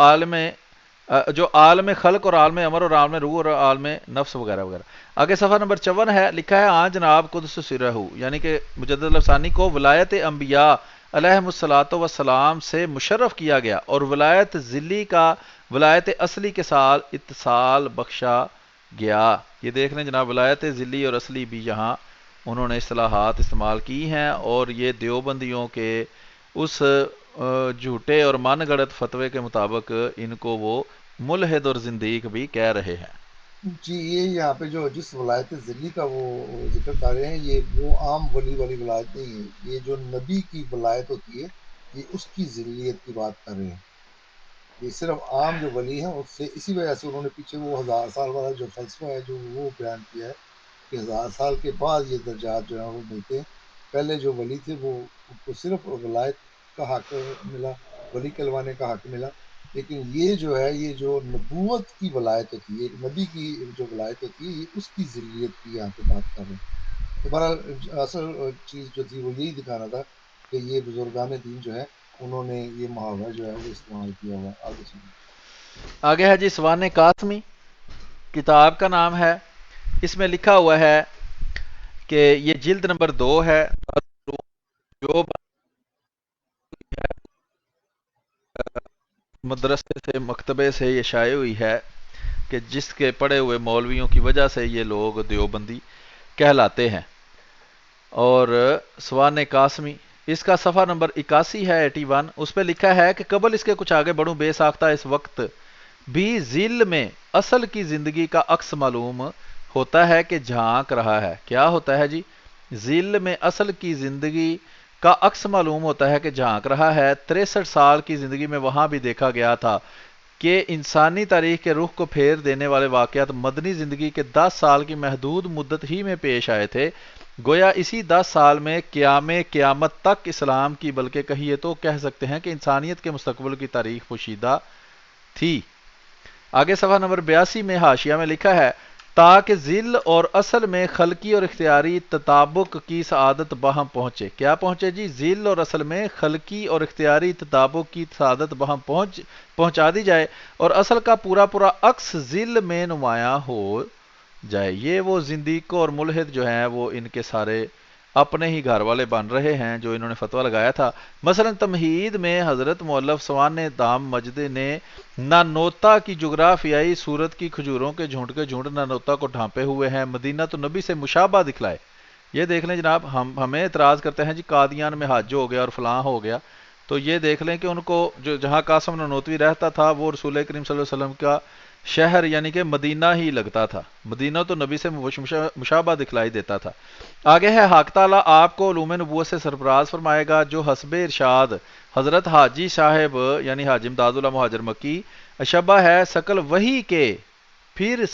عالم خلق اور عالم امر اور عالم روح اور عالم نفس وغیرہ وغیرہ. آگے صفحہ نمبر 54 ہے، لکھا ہے جناب قدس سرہ، یعنی کہ مجدد الافسانی کو ولایت انبیاء علیہم الصلاۃ والسلام سے مشرف کیا گیا، اور ولایت ذلی کا ولایت اصلی کے ساتھ اتصال بخشا گیا. یہ دیکھ لیں جناب، ولایت ذلی اور اصلی بھی یہاں انہوں نے اصطلاحات استعمال کی ہیں، اور یہ دیوبندیوں کے اس جھوٹے اور من گڑت فتوے کے مطابق ان کو وہ ملحد اور زندیق بھی کہہ رہے ہیں.
جی یہ یہاں پہ جو جس ولایت ذلی کا وہ ذکر کر رہے ہیں یہ وہ عام ولی والی ولایت نہیں ہے، یہ جو نبی کی ولایت ہوتی ہے یہ اس کی ذلیت کی بات کر رہے ہیں. یہ صرف عام جو ولی ہیں اس سے، اسی وجہ سے انہوں نے پیچھے وہ 1000 سال والا جو فلسفہ ہے جو وہ بیان کیا ہے کہ 1000 سال کے بعد یہ درجات جو ہیں وہ ملتے ہیں. پہلے جو ولی تھے وہ ان کو صرف ولایت کا حق ملا، ولی کہلوانے کا حق ملا، لیکن یہ جو ہے یہ جو نبوت کی ولایت ہوتی ہے، ایک نبی کی جو ولایت ہوتی ہے، یہ اس کی ذریت کی یہاں پہ بات کر رہے ہیں. تو بہرحال اصل چیز جو تھی وہ یہی دکھانا تھا کہ یہ بزرگان دین جو ہے انہوں نے یہ محاورہ جو ہے وہ استعمال کیا ہوا ہے. آگے چلیں.
آگے ہے جی سوان قاسمی، کتاب کا نام ہے. اس میں لکھا ہوا ہے کہ یہ جلد نمبر 2 ہے. جو مدرسے سے مکتبے سے یہ شائع ہوئی ہے کہ جس کے پڑھے ہوئے مولویوں کی وجہ سے یہ لوگ دیوبندی کہلاتے ہیں. اور سوان قاسمی اس کا صفحہ نمبر 81 ہے 81. اس پہ لکھا ہے کہ قبل اس کے کچھ آگے بڑھوں بے ساختہ اس وقت بھی ذل میں اصل کی زندگی کا عکس معلوم ہوتا ہے کہ جھانک رہا ہے. کیا ہوتا ہے جی؟ ذل میں اصل کی زندگی کا عکس معلوم ہوتا ہے کہ جھانک رہا ہے. 63 سال کی زندگی میں وہاں بھی دیکھا گیا تھا کہ انسانی تاریخ کے رخ کو پھیر دینے والے واقعات مدنی زندگی کے 10 سال کی محدود مدت ہی میں پیش آئے تھے. گویا اسی 10 سال میں قیامت تک اسلام کی، بلکہ کہیے تو کہہ سکتے ہیں کہ انسانیت کے مستقبل کی تاریخ پوشیدہ تھی. آگے صفحہ نمبر 82 میں حاشیہ میں لکھا ہے تاکہ ذل اور اصل میں خلقی اور اختیاری تطابق کی سعادت باہم پہنچے. کیا پہنچے جی؟ ذل اور اصل میں خلقی اور اختیاری تطابق کی سعادت باہم پہنچا دی جائے اور اصل کا پورا پورا عکس ذل میں نمایاں ہو جائے. یہ وہ زندیق اور ملحد جو ہیں وہ ان کے سارے اپنے ہی گھر والے بن رہے ہیں جو انہوں نے فتویٰ لگایا تھا. مثلا تمہید میں حضرت مؤلف سوان دام مجد نے نانوتا کی جغرافیائی صورت کی کھجوروں کے جھنڈ نانوتا کو ڈھانپے ہوئے ہیں. مدینہ تو نبی سے مشابہ دکھلائے. یہ دیکھ لیں جناب، ہمیں اعتراض کرتے ہیں جی قادیان میں حج ہو گیا اور فلاں ہو گیا، تو یہ دیکھ لیں کہ ان کو جو جہاں قاسم نانوتوی رہتا تھا وہ رسول کریم صلی اللہ علیہ وسلم کا شہر یعنی کہ مدینہ ہی لگتا تھا. مدینہ تو نبی سے مشابہ دکھلائی دیتا تھا. آگے ہے حق تعالیٰ آپ کو علوم نبوت سے سرفراز فرمائے گا جو حسب ارشاد حضرت حاجی صاحب یعنی حاجی امداد اللہ مہاجر مکی شبہ ہے شکل وہی کے. پھر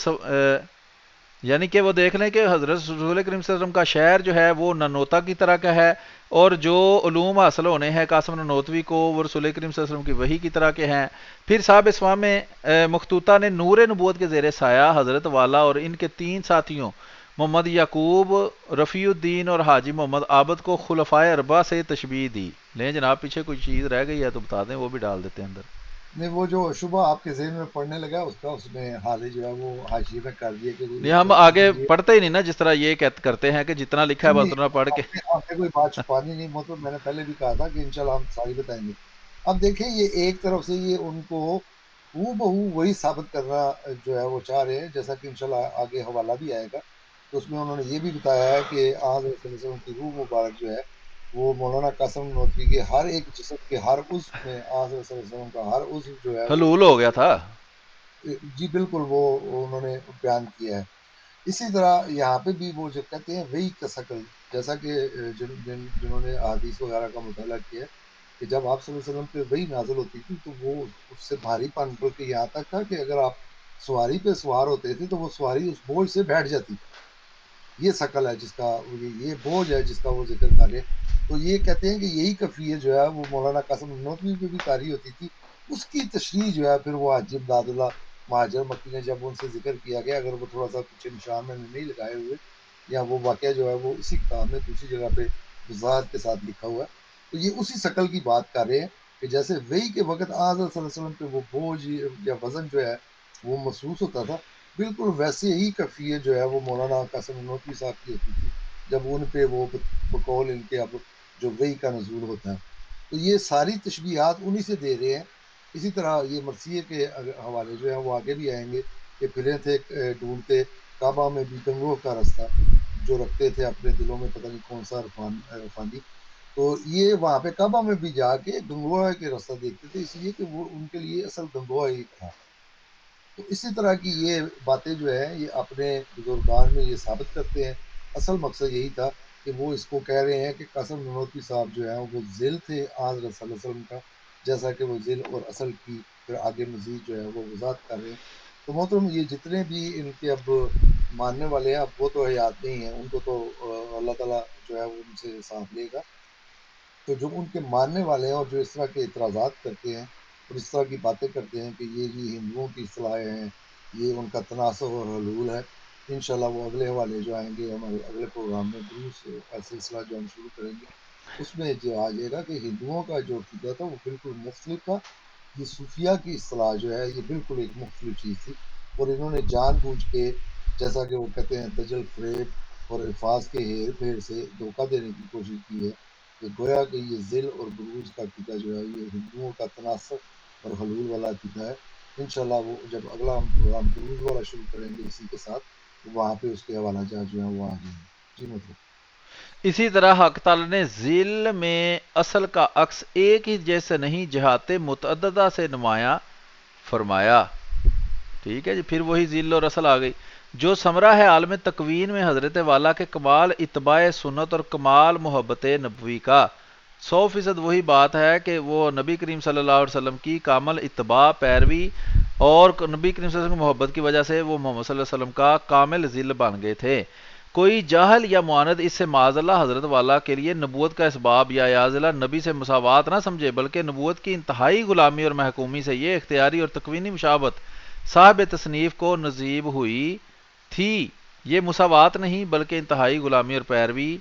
یعنی کہ وہ دیکھ لیں کہ حضرت رسول کریم صلی اللہ علیہ وسلم کا شہر جو ہے وہ ننوتا کی طرح کا ہے، اور جو علوم حاصل ہونے ہیں قاسم ننوتوی کو وہ رسول کریم صلی اللہ علیہ وسلم کی وحی کی طرح کے ہیں. پھر صاحب اسوام مختوطہ نے نور نبوت کے زیر سایہ حضرت والا اور ان کے 3 ساتھیوں محمد یعقوب، رفیع الدین اور حاجی محمد عابد کو خلفائے اربعہ سے تشبیہ دی. لیں جناب پیچھے کوئی چیز رہ گئی ہے تو بتا دیں، وہ بھی ڈال دیتے ہیں اندر.
نہیں، وہ جو شبہ آپ کے ذہن میں پڑھنے لگا اس نے حال جو ہے وہ حاشیے میں کر دیا کہ
نہیں ہم
اس
آگے
لیے
پڑھتے ہی نہیں نا، جس طرح یہ کرتے ہیں کہ جتنا لکھا ہے بس
نہیں،
اتنا پڑھ کے.
آپ نے کوئی بات چھپانی نہیں، مطلب میں نے پہلے بھی کہا تھا کہ انشاءاللہ ہم ساری بتائیں گے. اب دیکھیں یہ ایک طرف سے یہ ان کو ہو بہو وہی ثابت کرنا جو ہے وہ چاہ رہے ہیں، جیسا کہ انشاءاللہ آگے حوالہ بھی آئے گا. تو اس میں انہوں نے یہ بھی بتایا ہے کہ آج صلی اللہ علیہ وسلم کی روح مبارک جو ہے وہ مولانا قاسم نانوتوی کے ہر ایک جسم کے ہر عضو میں آج صلی اللہ علیہ وسلم کا ہر عضو جو ہے وہ
حلول ہو گیا تھا.
جی بالکل وہ انہوں نے بیان کیا ہے. اسی طرح یہاں پہ بھی وہ جو کہتے ہیں وہی کا شکل، جیسا کہ جنہوں نے احادیث وغیرہ کا مطالعہ کیا ہے کہ جب آپ صلی اللہ علیہ وسلم پہ وہی نازل ہوتی تھی تو وہ اس سے بھاری پن، بلکہ یہاں تک تھا کہ اگر آپ سواری پہ سوار ہوتے تھے تو وہ سواری اس بوجھ سے بیٹھ جاتی تھی. یہ شکل ہے جس کا یہ بوجھ ہے جس کا وہ ذکر کر رہے. تو یہ کہتے ہیں کہ یہی کفیت جو ہے وہ مولانا قاسم نانوتوی پہ بھی طاری ہوتی تھی. اس کی تشریح جو ہے پھر وہ حاجی امداد اللہ مہاجر مکی نے جب ان سے ذکر کیا گیا، اگر وہ تھوڑا سا پیچھے نشان میں نہیں لگائے ہوئے یا وہ واقعہ جو ہے وہ اسی کتاب میں دوسری جگہ پہ وضاحت کے ساتھ لکھا ہوا ہے، تو یہ اسی شکل کی بات کر رہے ہیں کہ جیسے وہی کے وقت آج صلی اللہ علیہ وسلم پہ وہ بوجھ یا وزن جو ہے وہ محسوس ہوتا تھا، بالکل ویسے ہی کیفیت جو ہے وہ مولانا قاسم نانوتوی صاحب کی ہوتی تھی جب ان پہ وہ بقول ان کے اب جو وحی کا نزول ہوتا ہے. تو یہ ساری تشبیہات انہی سے دے رہے ہیں. اسی طرح یہ مرثیے کے حوالے جو ہیں وہ آگے بھی آئیں گے کہ پھرے تھے ڈھونڈتے کعبہ میں بھی گنگوہ کا رستہ، جو رکھتے تھے اپنے دلوں میں پتہ نہیں کون سا عرفانی. تو یہ وہاں پہ کعبہ میں بھی جا کے گنگوہ کے رستہ دیکھتے تھے، اس لیے کہ وہ ان کے لیے اصل گنگوہ ہی تھا. تو اسی طرح کی یہ باتیں جو ہیں یہ اپنے بزرگان میں یہ ثابت کرتے ہیں. اصل مقصد یہی تھا کہ وہ اس کو کہہ رہے ہیں کہ قاسم نانوتوی صاحب جو ہیں وہ ذل تھے آج صلی اللہ علیہ وسلم کا، جیسا کہ وہ ذل اور اصل کی پھر آگے مزید جو ہے وہ وضاحت کر رہے ہیں۔ تو محترم یہ جتنے بھی ان کے اب ماننے والے ہیں، اب وہ تو حیات نہیں ہیں، ان کو تو اللہ تعالیٰ جو ہے وہ ان سے حساب لے گا۔ تو جو ان کے ماننے والے ہیں اور جو اس طرح کے اعتراضات کرتے ہیں اور اس طرح کی باتیں کرتے ہیں کہ یہ جی ہندوؤں کی اصطلاحیں ہیں، یہ ان کا تناسب اور حلول ہے، انشاءاللہ وہ اگلے حوالے جو آئیں گے ہمارے اگلے پروگرام میں بروس کا سلسلہ جو ہم شروع کریں گے، اس میں جو آ جائے گا کہ ہندوؤں کا جو عقیدہ تھا وہ بالکل مختلف تھا۔ یہ صوفیہ کی اصطلاح جو ہے یہ بالکل ایک مختلف چیز تھی، اور انہوں نے جان بوجھ کے، جیسا کہ وہ کہتے ہیں، دجل فریب اور الفاظ کے ہیر پھیر سے دھوکہ دینے کی کوشش کی ہے، کہ گویا کہ یہ ذل اور بروز کا عقیدہ جو ہے یہ ہندوؤں کا تناسب اور حلول والا عقیدہ ہے۔ انشاءاللہ وہ جب اگلا ہم پروگرام بروز والا شروع کریں گے اسی کے ساتھ، تو وہاں پہ اس کے حوالہ جات جو ہیں وہ آ جائیں گے۔ جی مطلب
اسی طرح حق تعالی نے ذیل میں اصل کا عکس ایک ہی جیسے نہیں جہات متعددہ سے نمایاں فرمایا۔ ٹھیک ہے جی، پھر وہی ذیل اور اصل آ گئی۔ جو ثمرہ ہے عالم تکوین میں حضرت والا کے کمال اتباع سنت اور کمال محبت نبوی کا 100% وہی بات ہے کہ وہ نبی کریم صلی اللہ علیہ وسلم کی کامل اتباع پیروی اور نبی کریم صلی اللہ علیہ وسلم کی محبت کی وجہ سے وہ محمد صلی اللہ علیہ وسلم کا کامل ذل بن گئے تھے۔ کوئی جاہل یا معاند اس سے معاذ اللہ حضرت والا کے لیے نبوت کا اسباب یا یاز اللہ نبی سے مساوات نہ سمجھے، بلکہ نبوت کی انتہائی غلامی اور محکومی سے یہ اختیاری اور تکوینی مشابت صاحب تصنیف کو نصیب ہوئی تھی۔ یہ مساوات نہیں بلکہ انتہائی غلامی اور پیروی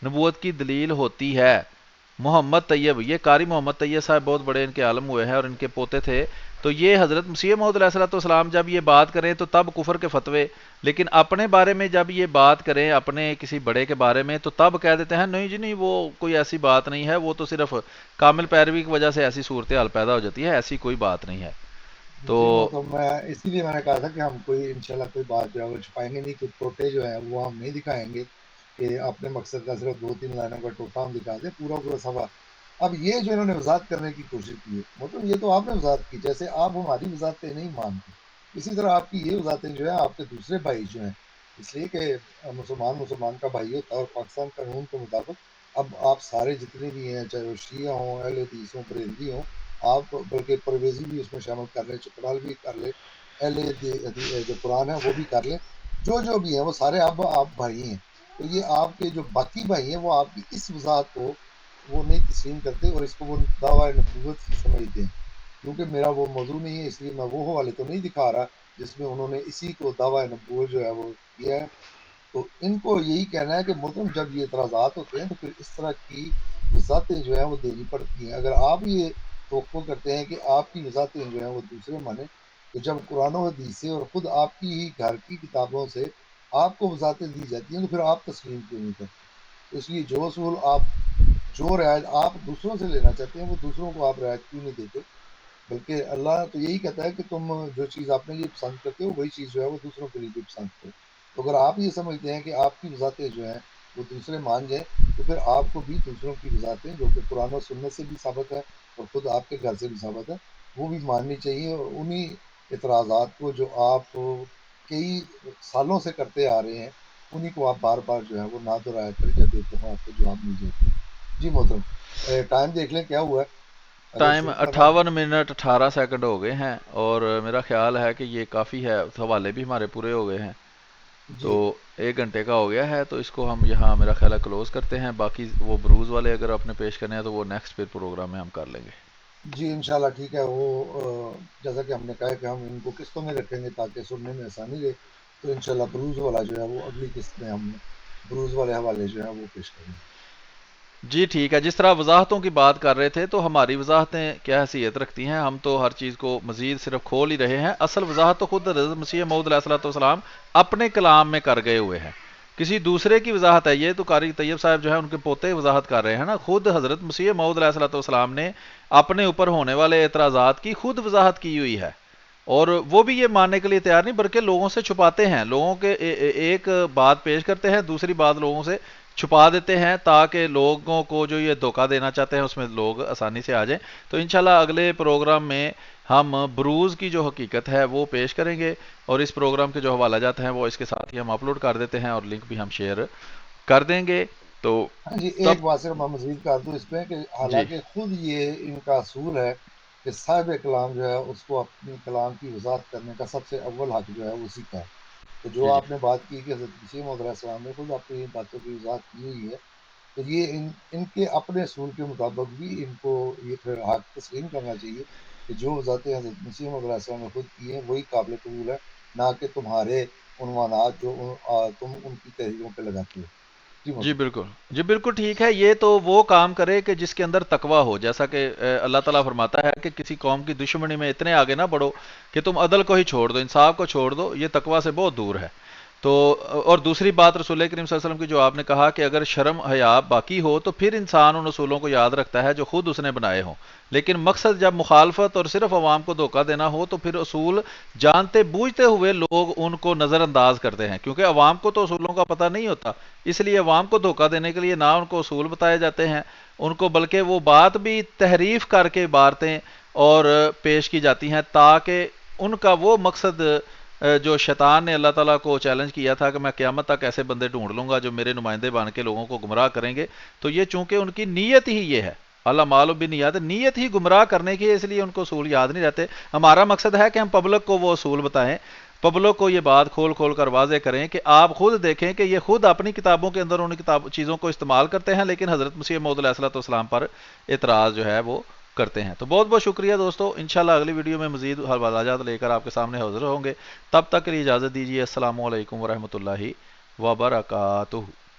نبوت کی دلیل ہوتی ہے۔ محمد طیب، یہ قاری محمد طیب صاحب بہت بڑے ان کے عالم ہوئے ہیں اور ان کے پوتے تھے، تو یہ حضرت مسیح موعود علیہ السلام جب یہ بات کریں تو تب کفر کے فتوے، لیکن اپنے بارے میں جب یہ بات کریں اپنے کسی بڑے کے بارے میں تو تب کہہ دیتے ہیں نہیں جی نہیں، وہ کوئی ایسی بات نہیں ہے، وہ تو صرف کامل پیروی کی وجہ سے ایسی صورتحال پیدا ہو جاتی ہے، ایسی کوئی بات نہیں ہے۔ تو
جی محترم، میں اسی لیے میں نے کہا تھا کہ ہم کوئی انشاءاللہ کوئی بات جو ہے وہ چھپائیں گے نہیں، کوئی ٹوٹے جو ہیں وہ ہم نہیں دکھائیں گے کہ اپنے مقصد کا صرف 2-3 لائنوں کا ٹوٹا ہم دکھا دیں، پورا پورا صفحہ۔ اب یہ جو انہوں نے وضاحت کرنے کی کوشش کی ہے، مطلب یہ تو آپ نے وضاحت کی، جیسے آپ ہماری وضاحتیں نہیں مانتے، اسی طرح آپ کی یہ وضاحتیں جو ہے آپ کے دوسرے بھائی جو ہیں، اس لیے کہ مسلمان کا بھائی ہوتا ہے، اور پاکستان قانون کے مطابق اب آپ سارے جتنے بھی ہیں، چاہے وہ شیعہ ہوں، اہل حدیث ہوں، بریلوی ہوں، آپ بلکہ پرویزی بھی اس میں شامل کر لیں، چکرال بھی کر لیں، اہل جو قرآن ہے وہ بھی کر لیں، جو بھی ہیں وہ سارے آپ بھائی ہیں۔ تو یہ آپ کے جو باقی بھائی ہیں وہ آپ کی اس وضاحت کو وہ نہیں تسلیم کرتے، اور اس کو وہ دعویٰ نبوت ہی سمجھتے ہیں۔ کیونکہ میرا وہ موضوع نہیں ہے، اس لیے میں وہ حوالے تو نہیں دکھا رہا جس میں انہوں نے اسی کو دعویٰ نبوت جو ہے وہ کیا ہے۔ تو ان کو یہی کہنا ہے کہ محترم جب یہ اعتراضات ہوتے ہیں تو پھر اس طرح کی وضاحتیں جو ہیں وہ دینی پڑتی ہیں۔ اگر آپ یہ توقع کرتے ہیں کہ آپ کی وضاحتیں جو ہیں وہ دوسرے مانیں، تو جب قرآن و حدیث سے اور خود آپ کی ہی گھر کی کتابوں سے آپ کو وضاحتیں دی جاتی ہیں تو پھر آپ تسلیم کیوں نہیں کرتے؟ اس لیے جو اصول آپ، جو رعایت آپ دوسروں سے لینا چاہتے ہیں وہ دوسروں کو آپ رعایت کیوں نہیں دیتے؟ بلکہ اللہ تو یہی کہتا ہے کہ تم جو چیز اپنے لیے پسند کرتے ہو وہی چیز جو ہے وہ دوسروں کے لیے بھی پسند کرو۔ تو اگر آپ یہ سمجھتے ہیں کہ آپ کی وضاحتیں جو ہیں وہ دوسرے مان جائیں، تو پھر آپ کو بھی دوسروں کی وضاحتیں جو کہ قرآن و سنت سے بھی ثابت ہے اور خود آپ کے گھر سے بھی ثابت ہے وہ بھی ماننی چاہیے، اور انہی اعتراضات کو جو آپ کئی سالوں سے کرتے آ رہے ہیں انہی کو آپ بار بار جو ہے وہ نہ دہرایا کریں، جب ایک دفعہ آپ کو جواب مل جائے گا۔ جی محترم، ٹائم دیکھ لیں کیا ہوا ہے، اگر
ٹائم
شروع کرنا تو۔
58 منٹ 18 سیکنڈ ہو گئے ہیں، اور میرا خیال ہے کہ یہ کافی ہے، حوالے بھی ہمارے پورے ہو گئے ہیں، تو
جی
1 گھنٹے کا ہو گیا ہے، تو اس کو ہم یہاں میرا خیال ہے کلوز کرتے ہیں۔ باقی وہ بروز والے اگر اپنے پیش کرنے ہیں تو وہ نیکسٹ پھر پروگرام میں ہم کر لیں گے۔
جی انشاءاللہ ٹھیک ہے، وہ جیسا کہ ہم نے کہا ہے کہ ہم ان کو قسطوں میں رکھیں گے تاکہ سننے میں آسانی رہے، تو انشاءاللہ بروز والا جو ہے وہ اگلی قسط میں ہم بروز والے حوالے جو ہیں وہ پیش کریں گے۔
جی ٹھیک ہے، جس طرح وضاحتوں کی بات کر رہے تھے تو ہماری وضاحتیں کیا حیثیت رکھتی ہیں؟ ہم تو ہر چیز کو مزید صرف کھول ہی رہے ہیں، اصل وضاحت تو خود حضرت مسیح موعود علیہ السلام اپنے کلام میں کر گئے ہوئے ہیں، کسی دوسرے کی وضاحت ہے یہ تو قاری طیب صاحب جو ہے ان کے پوتے وضاحت کر رہے ہیں نا، خود حضرت مسیح موعود علیہ السلام نے اپنے اوپر ہونے والے اعتراضات کی خود وضاحت کی ہوئی ہے، اور وہ بھی یہ ماننے کے لیے تیار نہیں بلکہ لوگوں سے چھپاتے ہیں، لوگوں کے ایک بات پیش کرتے ہیں، دوسری بات لوگوں سے چھپا دیتے ہیں تاکہ لوگوں کو جو یہ دھوکہ دینا چاہتے ہیں اس میں لوگ آسانی سے آ جائیں۔ تو انشاءاللہ اگلے پروگرام میں ہم بروز کی جو حقیقت ہے وہ پیش کریں گے، اور اس پروگرام کے جو حوالہ جات ہیں وہ اس کے ساتھ ہی ہم اپلوڈ کر دیتے ہیں اور لنک بھی ہم شیئر کر دیں گے، تو
ہاں جی،
تب
ایک بات صرف میں مزید کر دوں اس پہ کہ
جی
حالانکہ خود یہ ان کا اصول ہے کہ صاحب کلام جو ہے اس کو اپنی کلام کی وضاحت کرنے کا سب سے اول حق جو ہے وہ اسی کا ہے۔ تو جو
جی جی
آپ نے بات کی کہ حضرت مسیح موعود علیہ السلام نے خود اپنی باتوں کی وضاحت کی ہوئی ہے، تو یہ ان کے اپنے اصول کے مطابق بھی ان کو یہ پھر حق تسلیم کرنا چاہیے کہ جو وضاحتیں حضرت مسیح موعود علیہ السلام نے خود کی ہیں وہی قابل قبول ہے، نہ کہ تمہارے عنوانات جو تم ان کی تحریروں پہ لگاتے ہو۔ جی
جی
مودودی۔
بالکل، جی بالکل ٹھیک ہے، یہ تو وہ کام کرے کہ جس کے اندر تقوی ہو، جیسا کہ اللہ تعالیٰ فرماتا ہے کہ کسی قوم کی دشمنی میں اتنے آگے نہ بڑھو کہ تم عدل کو ہی چھوڑ دو، انصاف کو چھوڑ دو، یہ تقوی سے بہت دور ہے۔ تو اور دوسری بات رسول کریم صلی اللہ علیہ وسلم کی جو آپ نے کہا کہ اگر شرم حیا باقی ہو تو پھر انسان ان اصولوں کو یاد رکھتا ہے جو خود اس نے بنائے ہوں، لیکن مقصد جب مخالفت اور صرف عوام کو دھوکہ دینا ہو تو پھر اصول جانتے بوجھتے ہوئے لوگ ان کو نظر انداز کرتے ہیں، کیونکہ عوام کو تو اصولوں کا پتہ نہیں ہوتا، اس لیے عوام کو دھوکہ دینے کے لیے نہ ان کو اصول بتائے جاتے ہیں ان کو، بلکہ وہ بات بھی تحریف کر کے عبارتیں اور پیش کی جاتی ہیں تاکہ ان کا وہ مقصد جو شیطان نے اللہ تعالیٰ کو چیلنج کیا تھا کہ میں قیامت تک ایسے بندے ڈھونڈ لوں گا جو میرے نمائندے بن کے لوگوں کو گمراہ کریں گے، تو یہ چونکہ ان کی نیت ہی یہ ہے، اللہ مال بھی نیت ہی گمراہ کرنے کی ہے، اس لیے ان کو اصول یاد نہیں رہتے۔ ہمارا مقصد ہے کہ ہم پبلک کو وہ اصول بتائیں، پبلک کو یہ بات کھول کھول کر واضح کریں کہ آپ خود دیکھیں کہ یہ خود اپنی کتابوں کے اندر ان چیزوں کو استعمال کرتے ہیں، لیکن حضرت مسیح موعود علیہ الصلوۃ والسلام پر اعتراض جو ہے وہ کرتے ہیں۔ تو بہت بہت شکریہ دوستو، انشاءاللہ اگلی ویڈیو میں مزید حوالات لے کر آپ کے سامنے حاضر ہوں گے، تب تک کے لیے اجازت دیجیے، السلام علیکم ورحمۃ اللہ وبرکاتہ۔